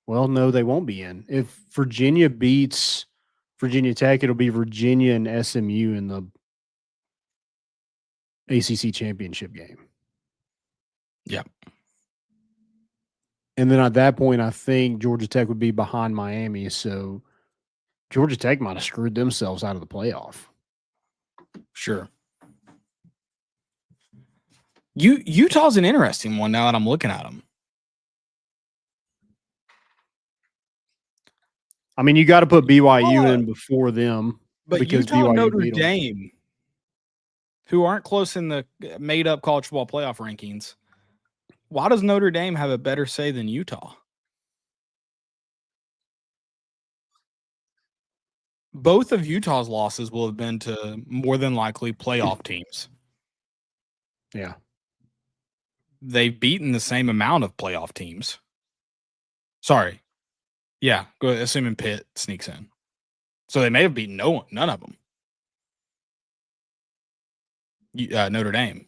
Well, no, they won't be in. If Virginia beats Virginia Tech, it'll be Virginia and SMU in the ACC championship game. Yeah. And then at that point, I think Georgia Tech would be behind Miami. So Georgia Tech might have screwed themselves out of the playoff. Sure. Utah's an interesting one now that I'm looking at them. I mean, you got to put BYU in before them. But because Utah BYU and Notre Dame, who aren't close in the made-up college football playoff rankings, why does Notre Dame have a better say than Utah? Both of Utah's losses will have been to more than likely playoff teams. Yeah. They've beaten the same amount of playoff teams. Sorry. Yeah, go ahead, assuming Pitt sneaks in. So they may have beaten none of them. Notre Dame.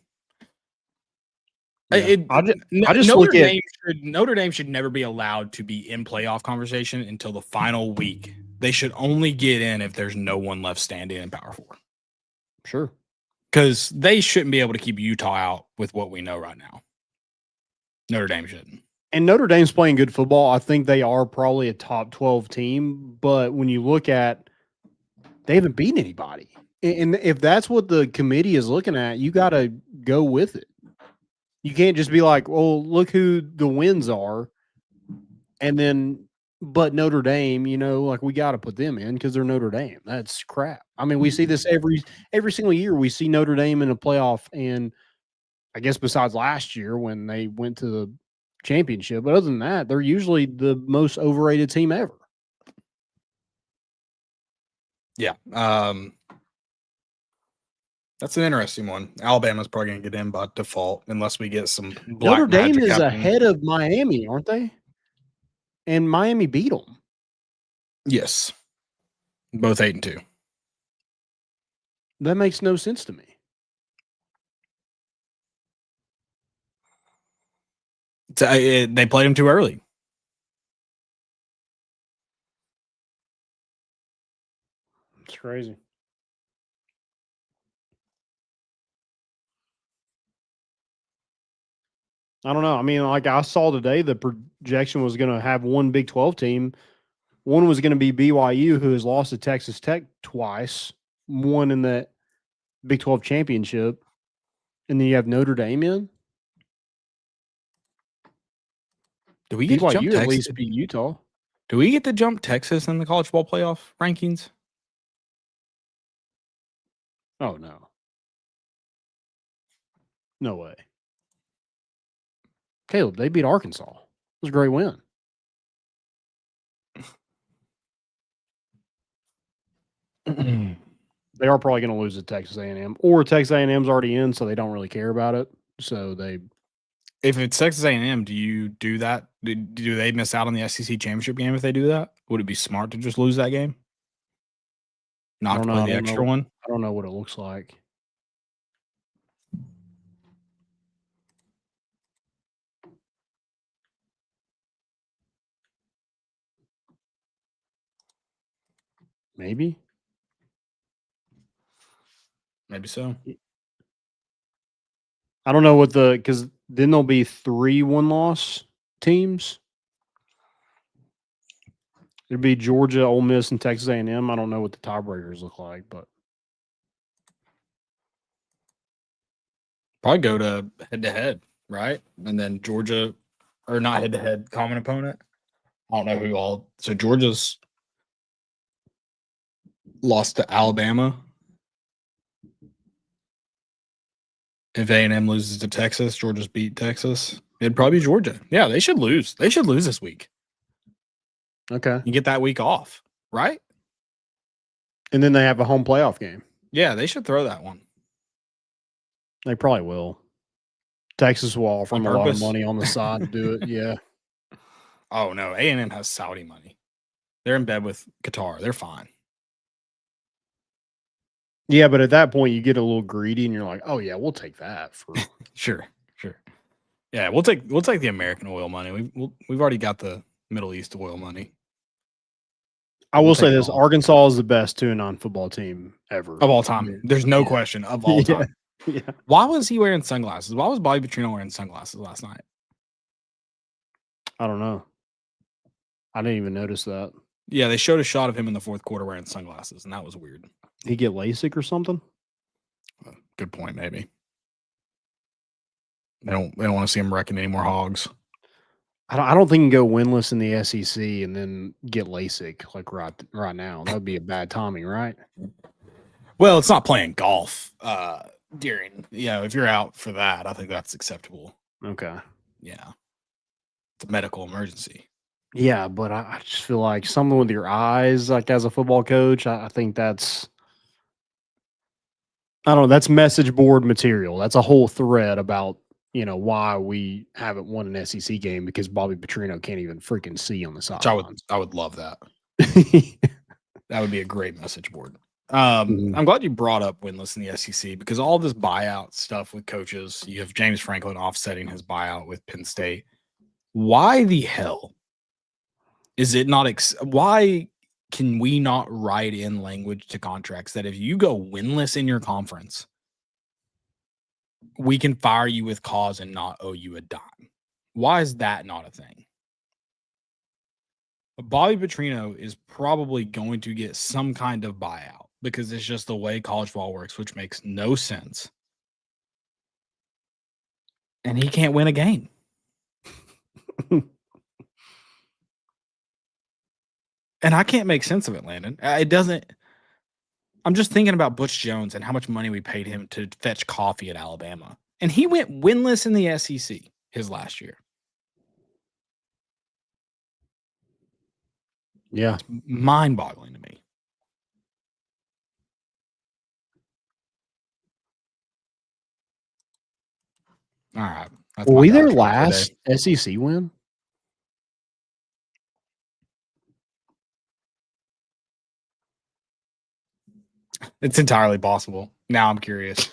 Yeah. Notre Dame should never be allowed to be in playoff conversation until the final week. They should only get in if there's no one left standing in Power 4. Sure. Because they shouldn't be able to keep Utah out with what we know right now. Notre Dame shouldn't. And Notre Dame's playing good football. I think they are probably a top 12 team. But when you look at, they haven't beaten anybody. And if that's what the committee is looking at, you got to go with it. You can't just be like, well, look who the wins are. And then, but Notre Dame, like we got to put them in because they're Notre Dame. That's crap. I mean, we see this every single year. We see Notre Dame in a playoff. And I guess besides last year when they went to the championship, but other than that, they're usually the most overrated team ever. Yeah. That's an interesting one. Alabama's probably going to get in by default unless we get some black Notre Dame magic is happening. ahead of Miami, aren't they? And Miami beat them. Yes. Both 8-2. That makes no sense to me. They played him too early. It's crazy. I don't know. I mean, like I saw today, the projection was going to have one Big 12 team. One was going to be BYU, who has lost to Texas Tech twice, one in the Big 12 championship. And then you have Notre Dame in. Do we get to jump BYU Texas? at least beat Utah. Do we get to jump Texas in the college football playoff rankings? Oh, no. No way. Caleb, they beat Arkansas. It was a great win. They are probably going to lose to Texas A&M, or Texas A&M's already in, so they don't really care about it. So they, if it's Texas A&M, do you do that? Do they miss out on the SEC championship game if they do that? Would it be smart to just lose that game? Not to play the extra one? I don't know what it looks like. Maybe. Maybe so. I don't know what because then there'll be 3 1-loss teams. It'd be Georgia, Ole Miss, and Texas A&M. I don't know what the tiebreakers look like, but probably go to head-to-head, right? And then Georgia, or not head-to-head, common opponent. I don't know who all. So Georgia's lost to Alabama. If A&M loses to Texas, Georgia's beat Texas. It'd probably be Georgia. Yeah, they should lose. They should lose this week. okay. You get that week off, right? And then they have a home playoff game. Yeah, they should throw that one. They probably will. Texas will offer On them a lot of purpose? money on the side to do it. Yeah. Oh, no. A&M has Saudi money. They're in bed with Qatar. They're fine. Yeah, but at that point, you get a little greedy, and you're like, "Oh yeah, we'll take that for." Sure. Yeah, we'll take the American oil money. We've already got the Middle East oil money. I will say take it this: all. Arkansas is the best 2-9 football team ever Of all time. There's no question of all Yeah. time. Yeah. Why was he wearing sunglasses? Why was Bobby Petrino wearing sunglasses last night? I don't know. I didn't even notice that. Yeah, they showed a shot of him in the fourth quarter wearing sunglasses, and that was weird. He get LASIK or something? Good point, maybe. They don't want to see him wrecking any more hogs. I don't think you can go winless in the SEC and then get LASIK like right now. That would be a bad timing, right? Well, it's not playing golf during, if you're out for that, I think that's acceptable. Okay. Yeah. It's a medical emergency. Yeah, but I just feel like something with your eyes, like as a football coach, I think that's, I don't know, that's message board material. That's a whole thread about, why we haven't won an SEC game because Bobby Petrino can't even freaking see on the sidelines. I would love that. Yeah. That would be a great message board. I'm glad you brought up winless in the SEC because all this buyout stuff with coaches, you have James Franklin offsetting his buyout with Penn State. Why the hell is it not? Why can we not write in language to contracts that if you go winless in your conference, we can fire you with cause and not owe you a dime? Why is that not a thing? Bobby Petrino is probably going to get some kind of buyout because it's just the way college football works, which makes no sense. And he can't win a game. And I can't make sense of it, Landon. It doesn't. I'm just thinking about Butch Jones and how much money we paid him to fetch coffee at Alabama. And he went winless in the SEC his last year. Yeah. It's mind-boggling to me. All right. Were we their last SEC win? It's entirely possible. Now I'm curious.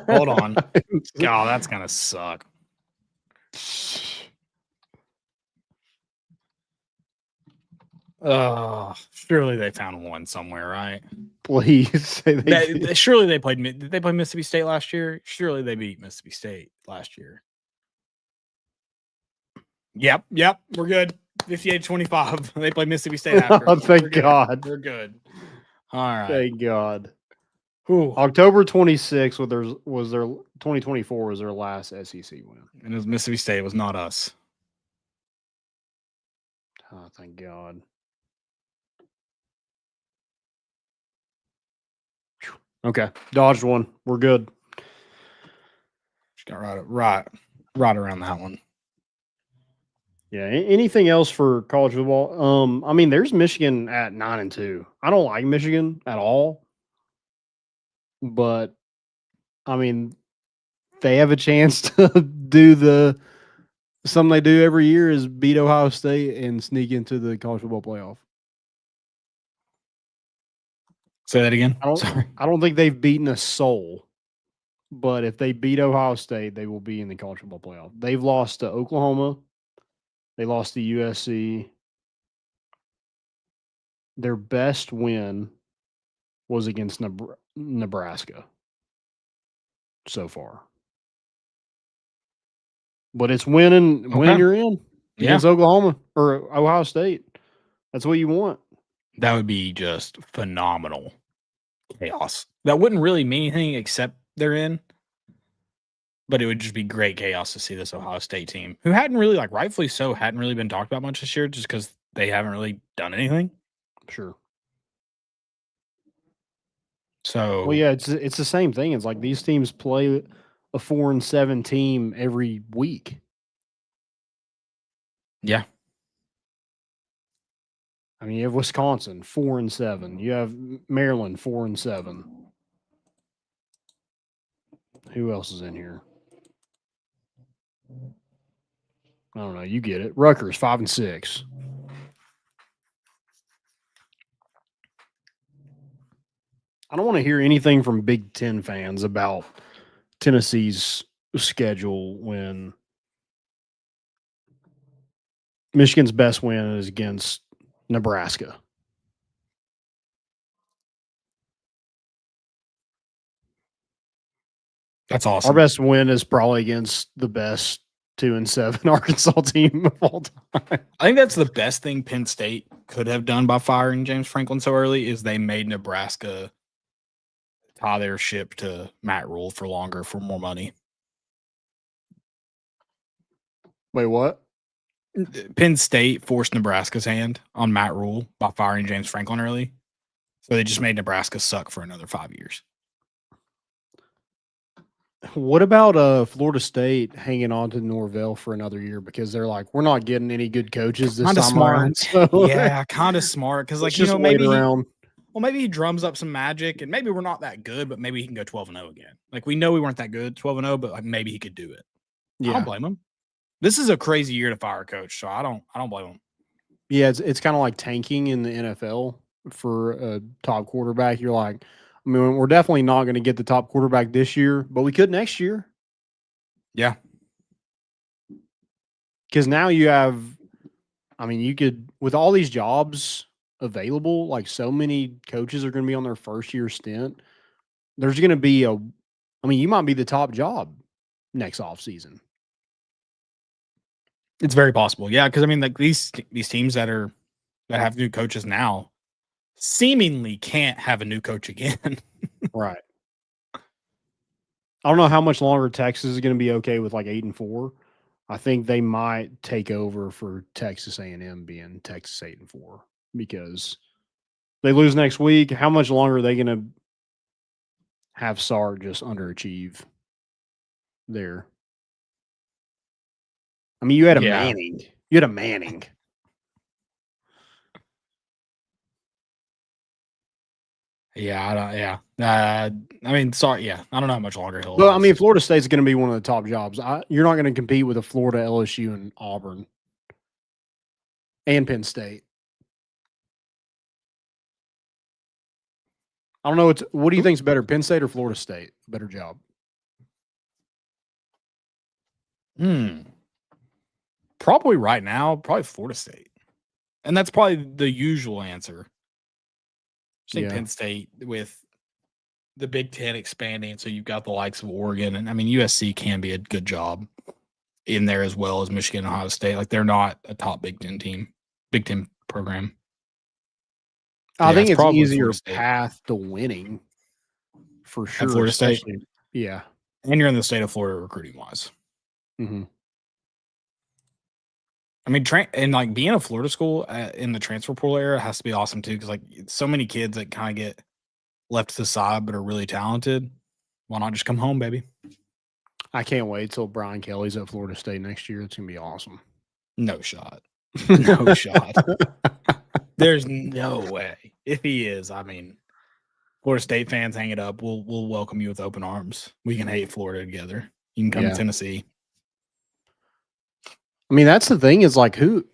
Hold on. God, that's gonna suck. Surely they found one somewhere, right? Please say they did. Surely they played. Did they play Mississippi State last year? Surely they beat Mississippi State last year. Yep. We're good. 58-25. They played Mississippi State after. Oh, thank God. We're good. All right. Thank God. Ooh. October 26th was their 2024 was their last SEC win. And it was Mississippi State. It was not us. Oh, thank God. Okay, dodged one. We're good. Just got right around that one. Yeah. Anything else for college football? I mean, there's Michigan at 9-2. I don't like Michigan at all, but I mean, they have a chance to do something they do every year is beat Ohio State and sneak into the college football playoff. Say that again. I don't think they've beaten a soul, but if they beat Ohio State, they will be in the college football playoff. They've lost to Oklahoma. They lost to USC. Their best win was against Nebraska so far. But it's winning you're in against Oklahoma or Ohio State. That's what you want. That would be just phenomenal chaos. That wouldn't really mean anything except they're in. But it would just be great chaos to see this Ohio State team, who hadn't really, rightfully so, hadn't really been talked about much this year just because they haven't really done anything. Sure. So, well, yeah, it's the same thing. It's like these teams play a 4-7 team every week. Yeah. I mean, you have Wisconsin 4-7. You have Maryland 4-7. Who else is in here? I don't know. You get it. Rutgers 5-6. I don't want to hear anything from Big Ten fans about Tennessee's schedule when Michigan's best win is against Nebraska. That's awesome. Our best win is probably against the best 2-7 Arkansas team of all time. I think that's the best thing Penn State could have done by firing James Franklin so early is they made Nebraska tie their ship to Matt Rule for longer for more money. Wait, what? Penn State forced Nebraska's hand on Matt Rule by firing James Franklin early. So they just made Nebraska suck for another 5 years. What about Florida State hanging on to Norvell for another year because they're like, we're not getting any good coaches this time around. So yeah, kind of smart because maybe he drums up some magic and maybe we're not that good, but maybe he can go 12-0 again. We know we weren't that good 12-0, but maybe he could do it. Yeah. I don't blame him. This is a crazy year to fire a coach, so I don't blame him. Yeah, it's kind of like tanking in the NFL for a top quarterback. You're like, I mean, we're definitely not going to get the top quarterback this year, but we could next year. Yeah. Because now you have, I mean, you could, with all these jobs available, so many coaches are going to be on their first year stint. There's going to be you might be the top job next offseason. It's very possible. Yeah. Because, I mean, these teams that have new coaches now seemingly can't have a new coach again. Right. I don't know how much longer Texas is going to be okay with 8-4. I think they might take over for Texas A&M being Texas 8-4 because they lose next week. How much longer are they going to have Sark just underachieve there? I mean, you had a Manning. You had a Manning. Yeah, I mean, sorry. Yeah, I don't know how much longer he'll. Well, I mean, Florida State's going to be one of the top jobs. You're not going to compete with a Florida, LSU, and Auburn, and Penn State. I don't know. What do you think is better, Penn State or Florida State? Better job. Probably right now, probably Florida State. And that's probably the usual answer. I think Penn State with the Big Ten expanding, so you've got the likes of Oregon. And I mean, USC can be a good job in there as well as Michigan and Ohio State. Like, they're not a top Big Ten program. I think it's easier path to winning for sure. At Florida State. Yeah. And you're in the state of Florida recruiting wise. Mm-hmm. I mean, and like being a Florida school in the transfer portal era has to be awesome too, because like so many kids that kind of get left to the side but are really talented. Why not just come home, baby? I can't wait till Brian Kelly's at Florida State next year. It's gonna be awesome. No shot. No shot. There's no way. If he is, I mean, Florida State fans, hang it up. We'll welcome you with open arms. We can hate Florida together. You can come to Tennessee. I mean, that's the thing is like who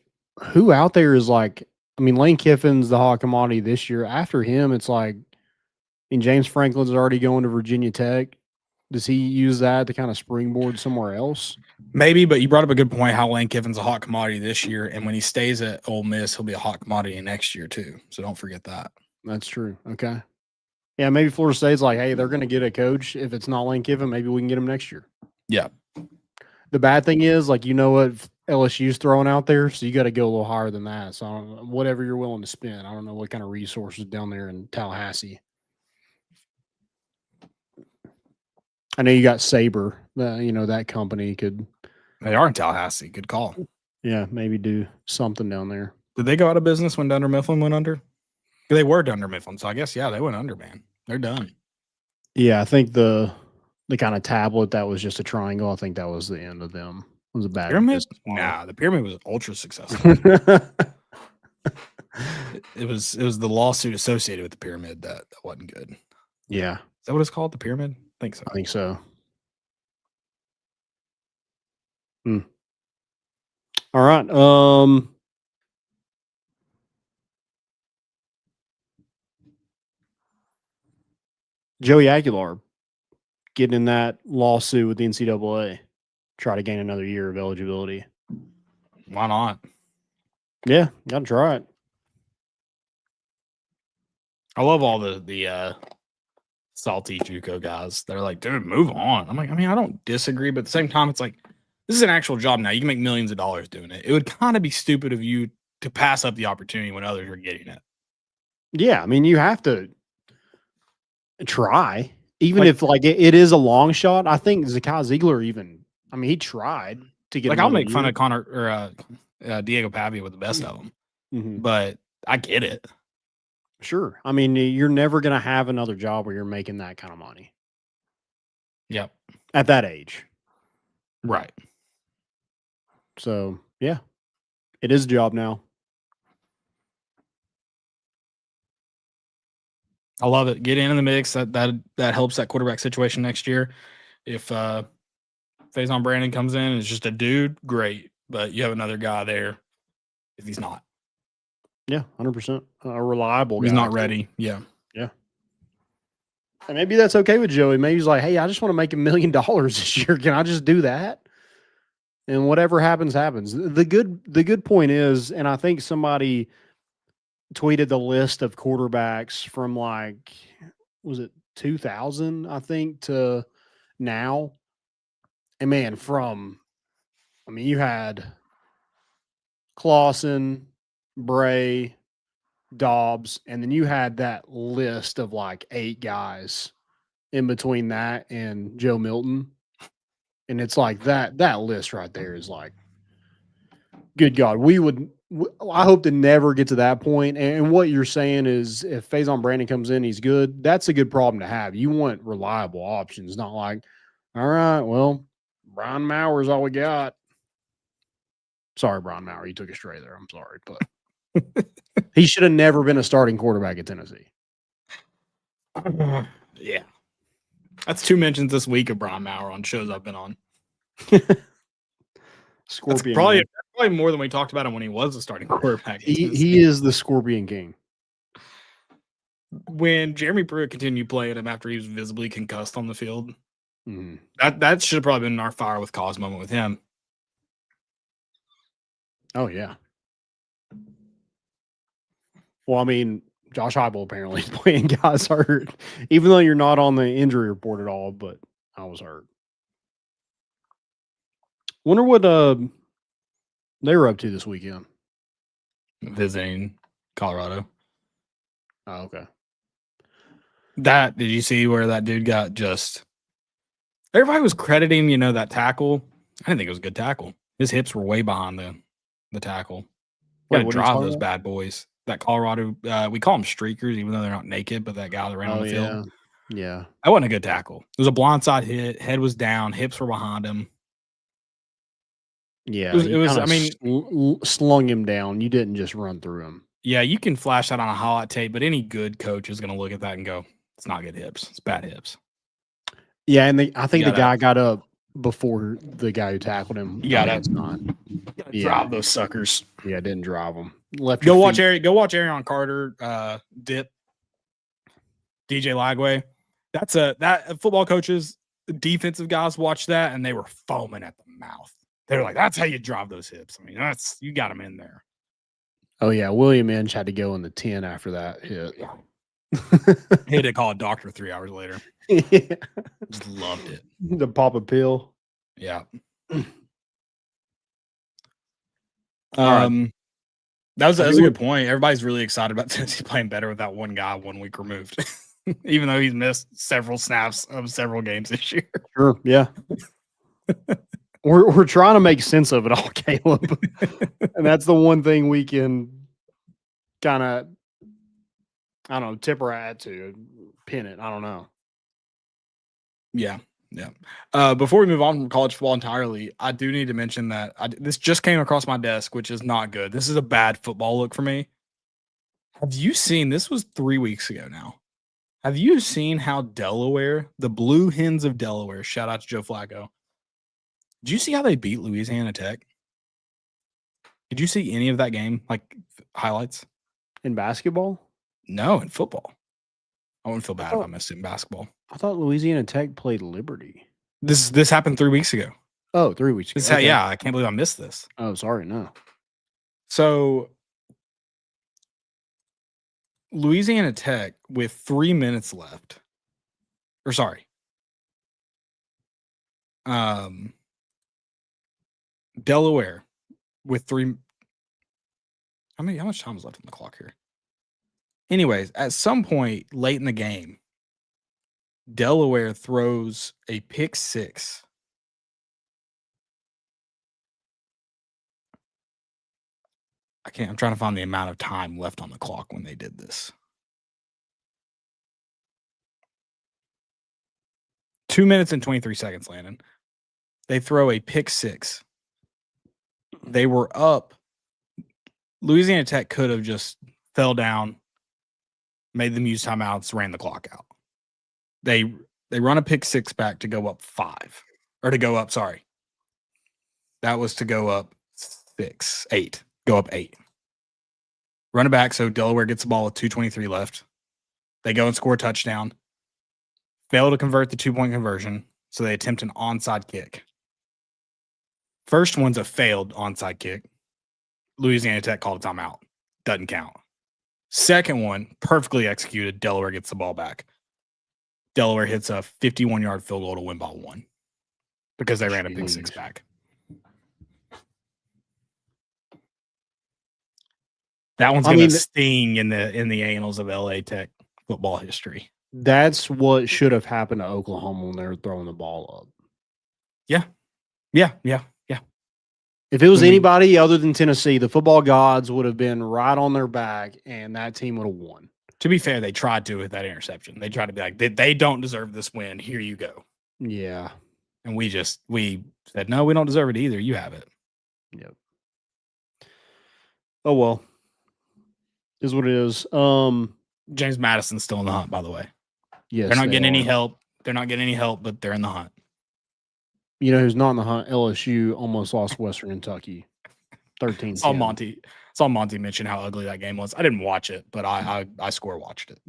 out there is like, I mean, Lane Kiffin's the hot commodity this year. After him, it's like, I mean, James Franklin's already going to Virginia Tech. Does he use that to kind of springboard somewhere else? Maybe, but you brought up a good point how Lane Kiffin's a hot commodity this year, and when he stays at Ole Miss, he'll be a hot commodity next year too. So don't forget that. That's true. Okay. Yeah, maybe Florida State's like, hey, they're going to get a coach. If it's not Lane Kiffin, maybe we can get him next year. Yeah. The bad thing is, like, you know what LSU's throwing out there, so you got to go a little higher than that. So whatever you're willing to spend. I don't know what kind of resources down there in Tallahassee. I know you got Sabre. That company could. They are in Tallahassee. Good call. Yeah, maybe do something down there. Did they go out of business when Dunder Mifflin went under? They were Dunder Mifflin, so I guess they went under, man. They're done. Yeah, I think the kind of tablet that was just a triangle. I think that was the end of them. It was a bad pyramid. Nah, the pyramid was ultra successful. It was the lawsuit associated with the pyramid that wasn't good. Yeah, is that what it's called? The pyramid? I think so. I think so. All right. Joey Aguilar getting in that lawsuit with the NCAA, try to gain another year of eligibility. Why not? Yeah, gotta try it. I love all the salty JUCO guys. They're like, dude, move on. I'm like, I mean, I don't disagree, but at the same time, it's like, this is an actual job now. You can make millions of dollars doing it. It would kind of be stupid of you to pass up the opportunity when others are getting it. Yeah, I mean, you have to try, even if it is a long shot. I think Zakai Ziegler he tried to get. Like, I'll make fun of Connor or Diego Pavia with the best of them, but I get it. Sure, I mean, you're never gonna have another job where you're making that kind of money. Yep, at that age, right? So yeah, it is a job now. I love it. Get in the mix. That helps that quarterback situation next year. If Faison Brandon comes in and is just a dude, great. But you have another guy there if he's not. Yeah, 100%. A reliable guy. He's not ready. Yeah. Yeah. And maybe that's okay with Joey. Maybe he's like, hey, I just want to make $1 million this year. Can I just do that? And whatever happens, happens. The good point is, and I think somebody tweeted the list of quarterbacks from was it 2000, I think, to now. And man, you had Clausen, Bray, Dobbs, and then you had that list of 8 guys in between that and Joe Milton. And it's like that list right there is good God, I hope to never get to that point. And what you're saying is if Faison Brandon comes in, he's good. That's a good problem to have. You want reliable options, not all right, well, Brian Maurer is all we got. Sorry, Brian Maurer, you took it straight there. I'm sorry, but he should have never been a starting quarterback at Tennessee. Yeah. That's 2 mentions this week of Brian Maurer on shows I've been on. Scorpion. That's probably more than we talked about him when he was a starting quarterback. He is the Scorpion King. when Jeremy Pruitt continued playing him after he was visibly concussed on the field, Mhm. that should have probably been our fire with cause moment with him. Oh, yeah. Well, I mean, Josh Heupel apparently is playing guys hurt, even though you're not on the injury report at all, but I was hurt. Wonder what they were up to this weekend. Visiting Colorado. Oh, okay. Did you see where that dude got just everybody was crediting, that tackle. I didn't think it was a good tackle. His hips were way behind the tackle. Wait, Got to what are you drive talking those about? bad boys. That Colorado, we call them streakers, even though they're not naked, but that guy that ran on the field. Yeah. That wasn't a good tackle. It was a blindside hit. Head was down. Hips were behind him. Yeah. It was I mean, slung him down. You didn't just run through him. yeah, you can flash that on a highlight tape, but any good coach is going to look at that and go, it's not good hips. It's bad hips. Yeah, and I think the guy got up before the guy who tackled him. You got to drive those suckers. Yeah, didn't drive them. Left. Go watch Arion Carter dip DJ Lagway. That football coaches, defensive guys watched that and they were foaming at the mouth. They were like, "That's how you drive those hips." I mean, you got them in there. Oh yeah, William Inge had to go in the 10 after that hit. He had to call a doctor 3 hours later. Yeah. Just loved it. To pop a pill. Yeah. Right. That was a good point. Everybody's really excited about Tennessee playing better with that one guy 1 week removed, even though he's missed several snaps of several games this year. Sure. Yeah. We're trying to make sense of it all, Caleb. And that's the one thing we can kind of, I don't know, tip our hat to, pin it. I don't know. Yeah. Yeah. Before we move on from college football entirely, I do need to mention that this just came across my desk, which is not good. This is a bad football look for me. Have you seen, this was 3 weeks ago now. Have you seen how Delaware, the Blue Hens of Delaware, shout out to Joe Flacco. Did you see how they beat Louisiana Tech? Did you see any of that game, like highlights? In basketball? No, in football. I wouldn't feel bad if I missed it in basketball. I thought Louisiana Tech played Liberty. This happened 3 weeks ago. Oh, 3 weeks ago. Okay. Yeah, I can't believe I missed this. Oh, sorry, no. So Louisiana Tech with 3 minutes left. Or sorry. Delaware with 3. How much time is left on the clock here? Anyways, at some point late in the game, Delaware throws a pick 6. I'm trying to find the amount of time left on the clock when they did this. 2 minutes and 23 seconds, Landon. They throw a pick 6. They were up. Louisiana Tech could have just fell down, made them use timeouts, ran the clock out. They run a pick 6 back to go up 5. Or to go up, sorry. That was to go up 8. Go up 8. Run it back so Delaware gets the ball with 2:23 left. They go and score a touchdown. Fail to convert the 2-point conversion, so they attempt an onside kick. First one's a failed onside kick. Louisiana Tech called a timeout. Doesn't count. Second one, perfectly executed. Delaware gets the ball back. Delaware hits a 51-yard field goal to win by 1 because they ran a pick 6 back. That one's going to sting in the annals of LA Tech football history. That's what should have happened to Oklahoma when they were throwing the ball up. Yeah. If it was anybody other than Tennessee, the football gods would have been right on their back, and that team would have won. To be fair, they tried to with that interception. They tried to be like, they don't deserve this win. Here you go. Yeah. And we said, no, we don't deserve it either. You have it. Yep. Oh, well. Is what it is. James Madison's still in the hunt, by the way. Yes. They're not getting any help. They're not getting any help, but they're in the hunt. You know who's not in the hunt? LSU almost lost Western Kentucky. 13. Saw Monty mention how ugly that game was. I didn't watch it, but I score watched it.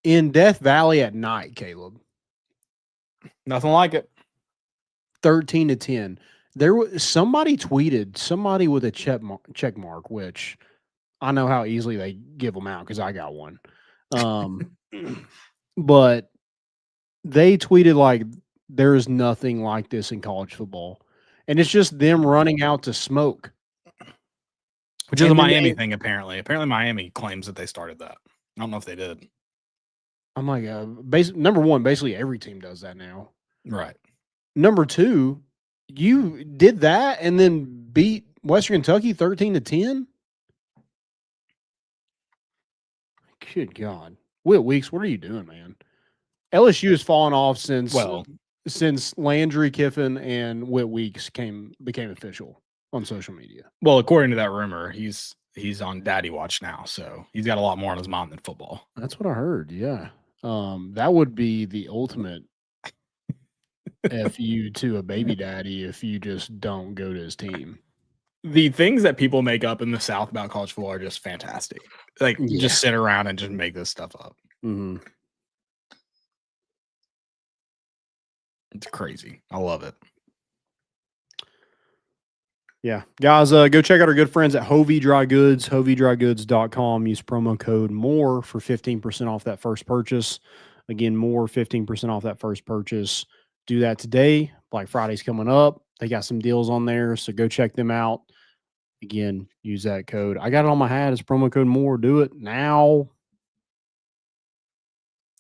in Death Valley at night, Caleb. Nothing like it. 13-10. There was somebody tweeted, somebody with a check mark, which I know how easily they give them out because I got one. But they tweeted like there is nothing like this in college football. And it's just them running out to smoke. Which is a Miami thing, apparently. Apparently, Miami claims that they started that. I don't know if they did. I'm like, number one, basically every team does that now. Right. Number two, you did that and then beat Western Kentucky 13-10? Good God. Whit Weeks, what are you doing, man? LSU has fallen off since Landry, Kiffin, and Whit Weeks became official on social media. Well, according to that rumor, he's on daddy watch now, so he's got a lot more on his mind than football. That's what I heard, yeah. That would be the ultimate FU to a baby daddy if you just don't go to his team. The things that people make up in the South about college football are just fantastic. Like, just sit around and just make this stuff up. Mm-hmm. It's crazy. I love it. Yeah. Guys, go check out our good friends at Hovey Dry Goods, hoveydrygoods.com. Use promo code MORE for 15% off that first purchase. Again, MORE, 15% off that first purchase. Do that today. Black Friday's coming up. They got some deals on there, so go check them out. Again, use that code. I got it on my hat. It's promo code MORE. Do it now.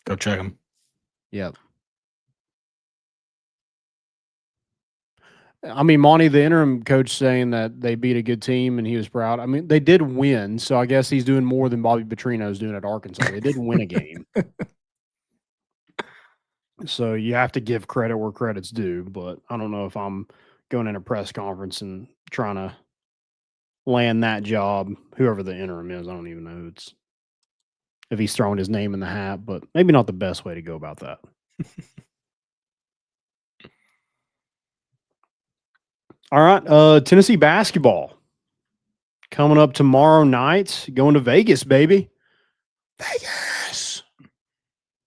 Go check them. Yep. I mean, Monty, the interim coach, saying that they beat a good team and he was proud. I mean, they did win, so I guess he's doing more than Bobby Petrino's doing at Arkansas. They did win a game. So you have to give credit where credit's due, but I don't know if I'm going in a press conference and trying to land that job, whoever the interim is. I don't even know if he's throwing his name in the hat, but maybe not the best way to go about that. All right, Tennessee basketball coming up tomorrow night. Going to Vegas, baby. Vegas.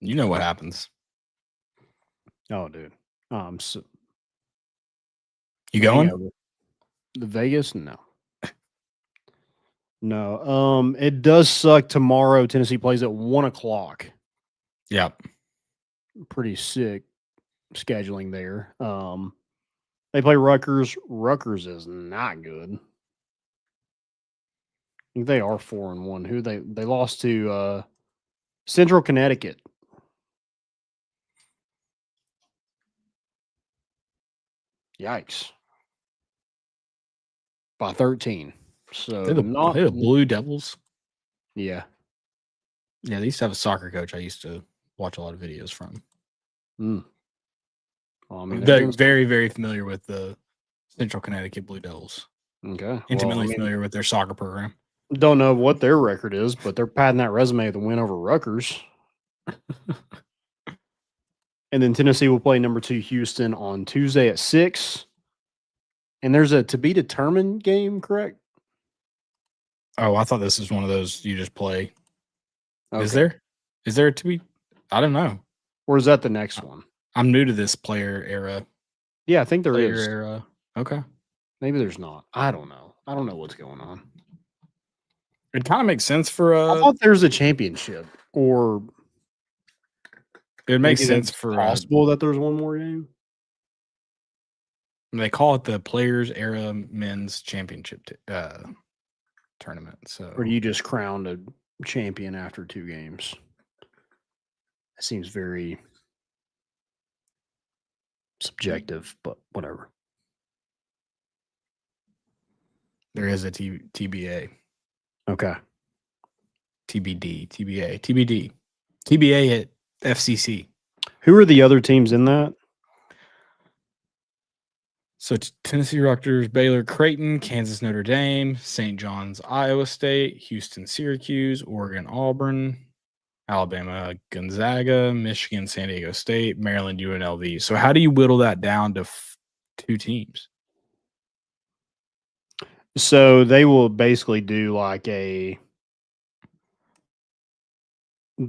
You know what happens. Oh, dude. So, you going? The Vegas? No. No. It does suck tomorrow. Tennessee plays at 1:00. Yep. Pretty sick scheduling there. They play Rutgers. Rutgers is not good. I think they are 4-1. Who they lost to Central Connecticut. Yikes. By 13. So they're the Blue Devils. Yeah. Yeah, they used to have a soccer coach I used to watch a lot of videos from. Well, I mean, I'm very, very familiar with the Central Connecticut Blue Devils. Okay. Intimately familiar with their soccer program. Don't know what their record is, but they're padding that resume with a win over Rutgers. And then Tennessee will play number 2 Houston on Tuesday at 6. And there's a to be determined game, correct? Oh, I thought this was one of those you just play. Okay. Is there a to be? I don't know. Or is that the next one? I'm new to this player era. Yeah, I think there is. Era. Okay. Maybe there's not. I don't know. I don't know what's going on. It kind of makes sense for I thought there's a championship, or it makes sense for possible that there's one more game. They call it the Players Era Men's Championship tournament. So, or do you just crown a champion after 2 games? It seems very subjective, but whatever. There is a TBA. Okay. TBD, TBA, TBD, TBA at FCC. Who are the other teams in that? So it's Tennessee, Rutgers, Baylor, Creighton, Kansas, Notre Dame, St. John's, Iowa State, Houston, Syracuse, Oregon, Auburn, Alabama, Gonzaga, Michigan, San Diego State, Maryland, UNLV. So how do you whittle that down to 2 teams? So they will basically do like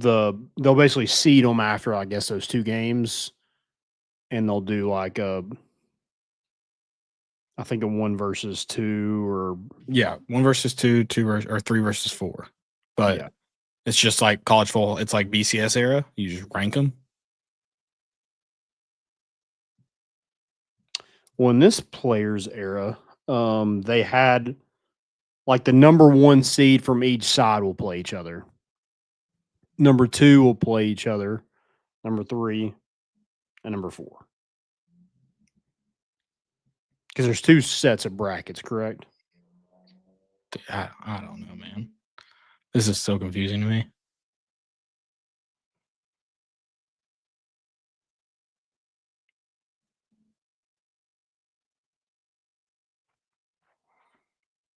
they'll basically seed them after, I guess, those 2 games, and they'll do like I think a 1 versus 2 or 1 versus 2, 2 or 3 versus 4. But yeah. it's just like college football. It's like BCS era. You just rank them. Well, in this players era, they had like the number 1 seed from each side will play each other. Number 2 will play each other. Number 3 and number 4. Because there's 2 sets of brackets, correct? I don't know, man. This is so confusing to me.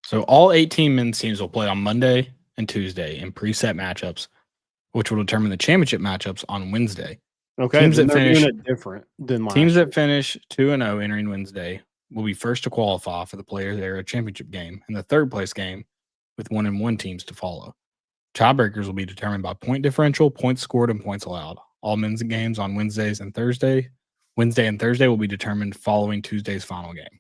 So all 18 men's teams will play on Monday and Tuesday in preset matchups, which will determine the championship matchups on Wednesday. Okay, teams that finish doing it different than last teams year. that finish 2-0 entering Wednesday will be first to qualify for the Players Era Championship game and the third place game with 1-1 teams to follow. Tiebreakers will be determined by point differential, points scored, and points allowed. All men's games on Wednesday and Thursday will be determined following Tuesday's final game.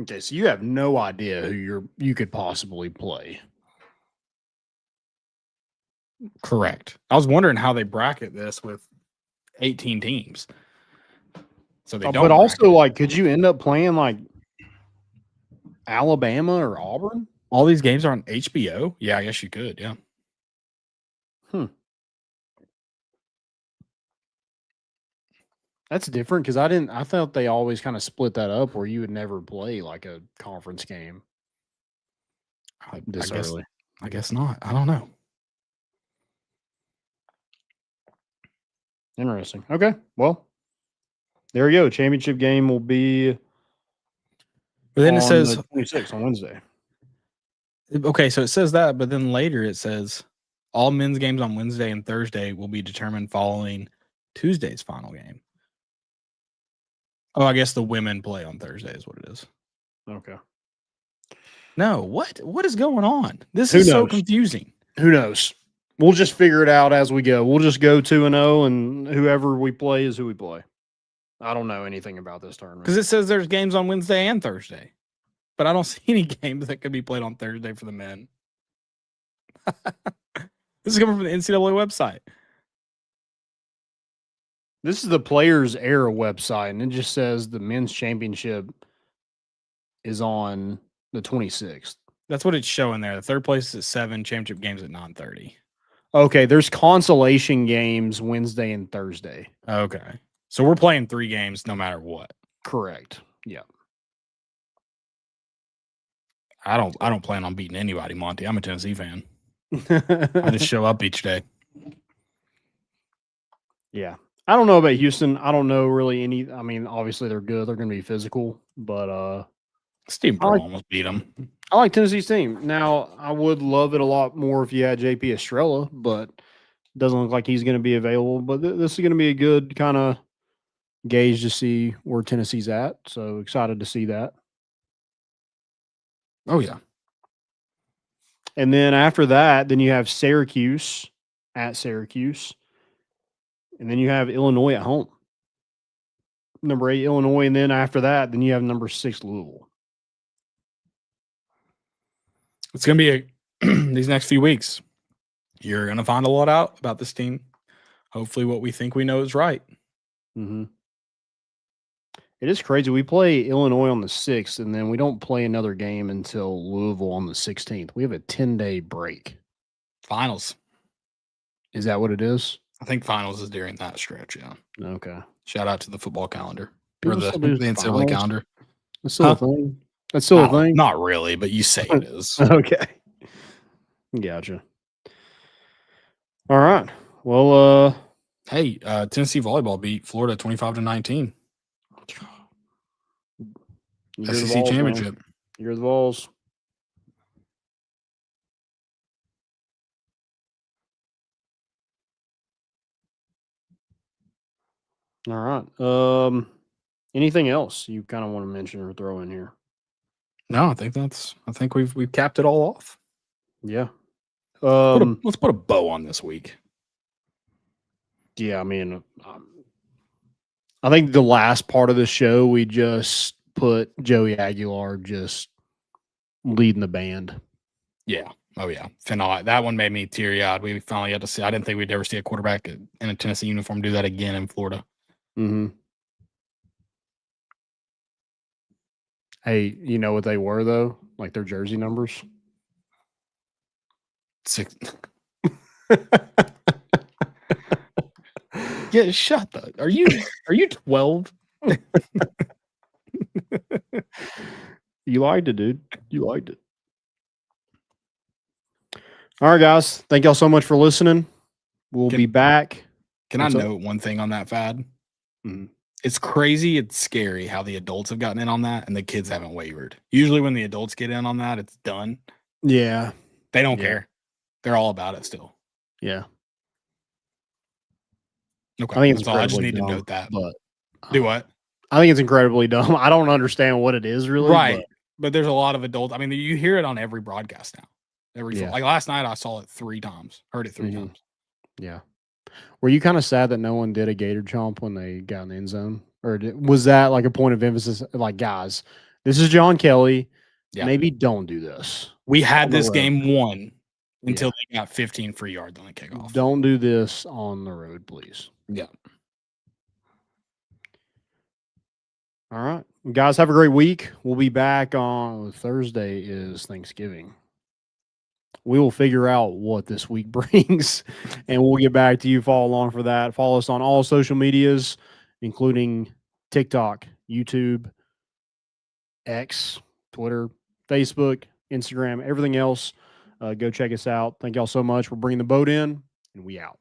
Okay, so you have no idea who you could possibly play. Correct. I was wondering how they bracket this with 18 teams. So they don't. But also, like, could you end up playing like Alabama or Auburn? All these games are on HBO? Yeah, I guess you could, yeah. That's different because I thought they always kind of split that up where you would never play like a conference game this early. I guess not. I don't know. Interesting. Okay. Well, there you go. Championship game will be But then it says 26 on Wednesday. Okay, so it says that, but then later it says all men's games on Wednesday and Thursday will be determined following Tuesday's final game. Oh, I guess the women play on Thursday is what it is. Okay. No, what is going on? This is so confusing. Who knows? We'll just figure it out as we go. We'll just go 2-0, and whoever we play is who we play. I don't know anything about this tournament. Because it says there's games on Wednesday and Thursday. But I don't see any games that could be played on Thursday for the men. This is coming from the NCAA website. This is the Players Era website, and it just says the men's championship is on the 26th. That's what it's showing there. The third place is at 7, championship games at 9:30. Okay, there's consolation games Wednesday and Thursday. Okay. So we're playing 3 games no matter what. Correct. Yeah. I don't plan on beating anybody, Monty. I'm a Tennessee fan. I just show up each day. Yeah. I don't know about Houston. I don't know really any. I mean, obviously they're good. They're going to be physical, but Steve Pearl almost beat them. I like Tennessee's team. Now, I would love it a lot more if you had JP Estrella, but it doesn't look like he's going to be available. But this is going to be a good kind of gauge to see where Tennessee's at. So excited to see that. Oh, yeah. And then after that, then you have Syracuse at Syracuse. And then you have Illinois at home. Number 8, Illinois. And then after that, then you have number 6, Louisville. It's going to be these next few weeks. You're going to find a lot out about this team. Hopefully what we think we know is right. Mm-hmm. It is crazy. We play Illinois on the 6th, and then we don't play another game until Louisville on the 16th. We have a 10-day break. Finals. Is that what it is? I think finals is during that stretch, yeah. Okay. Shout out to the football calendar. People Or the still do NCAA calendar. That's still a thing? That's still a thing? Not really, but you say it is. Okay. Gotcha. All right. Well, hey, Tennessee volleyball beat Florida 25-19. SEC championship. Man. You're the Vols. All right. Anything else you kind of want to mention or throw in here? No, I think we've capped it all off. Yeah. Let's put a bow on this week. Yeah, I mean, I think the last part of the show, we just put Joey Aguilar just leading the band. Yeah. Oh, yeah. Phenol. That one made me teary-eyed. We finally had to see. I didn't think we'd ever see a quarterback in a Tennessee uniform do that again in Florida. Mm-hmm. Hey, you know what they were, though? Like their jersey numbers? 6. Yeah, shut the. Are you 12? You liked it, dude. You liked it. All right, guys. Thank y'all so much for listening. We'll be back. Can I note one thing on that fad? Mhm. It's crazy. It's scary how the adults have gotten in on that and the kids haven't wavered. Usually when the adults get in on that, it's done. Yeah. They don't care. They're all about it still. Yeah. Okay. I think it's That's all. I just incredibly need dumb, to note that. But do what? I think it's incredibly dumb. I don't understand what it is really. Right. But there's a lot of adults. I mean, you hear it on every broadcast now. Like last night, I saw it 3 times. Heard it 3 times. Yeah. Were you kind of sad that no one did a gator chomp when they got in the end zone? Or was that like a point of emphasis? Like, guys, this is John Kelly. Yeah. Maybe don't do this. We had this game won until they got 15 free yards on the kickoff. Don't do this on the road, please. Yeah. All right. Guys, have a great week. We'll be back on Thursday is Thanksgiving. We will figure out what this week brings, and we'll get back to you. Follow along for that. Follow us on all social medias, including TikTok, YouTube, X, Twitter, Facebook, Instagram, everything else. Go check us out. Thank y'all so much for bringing the boat in, and we out.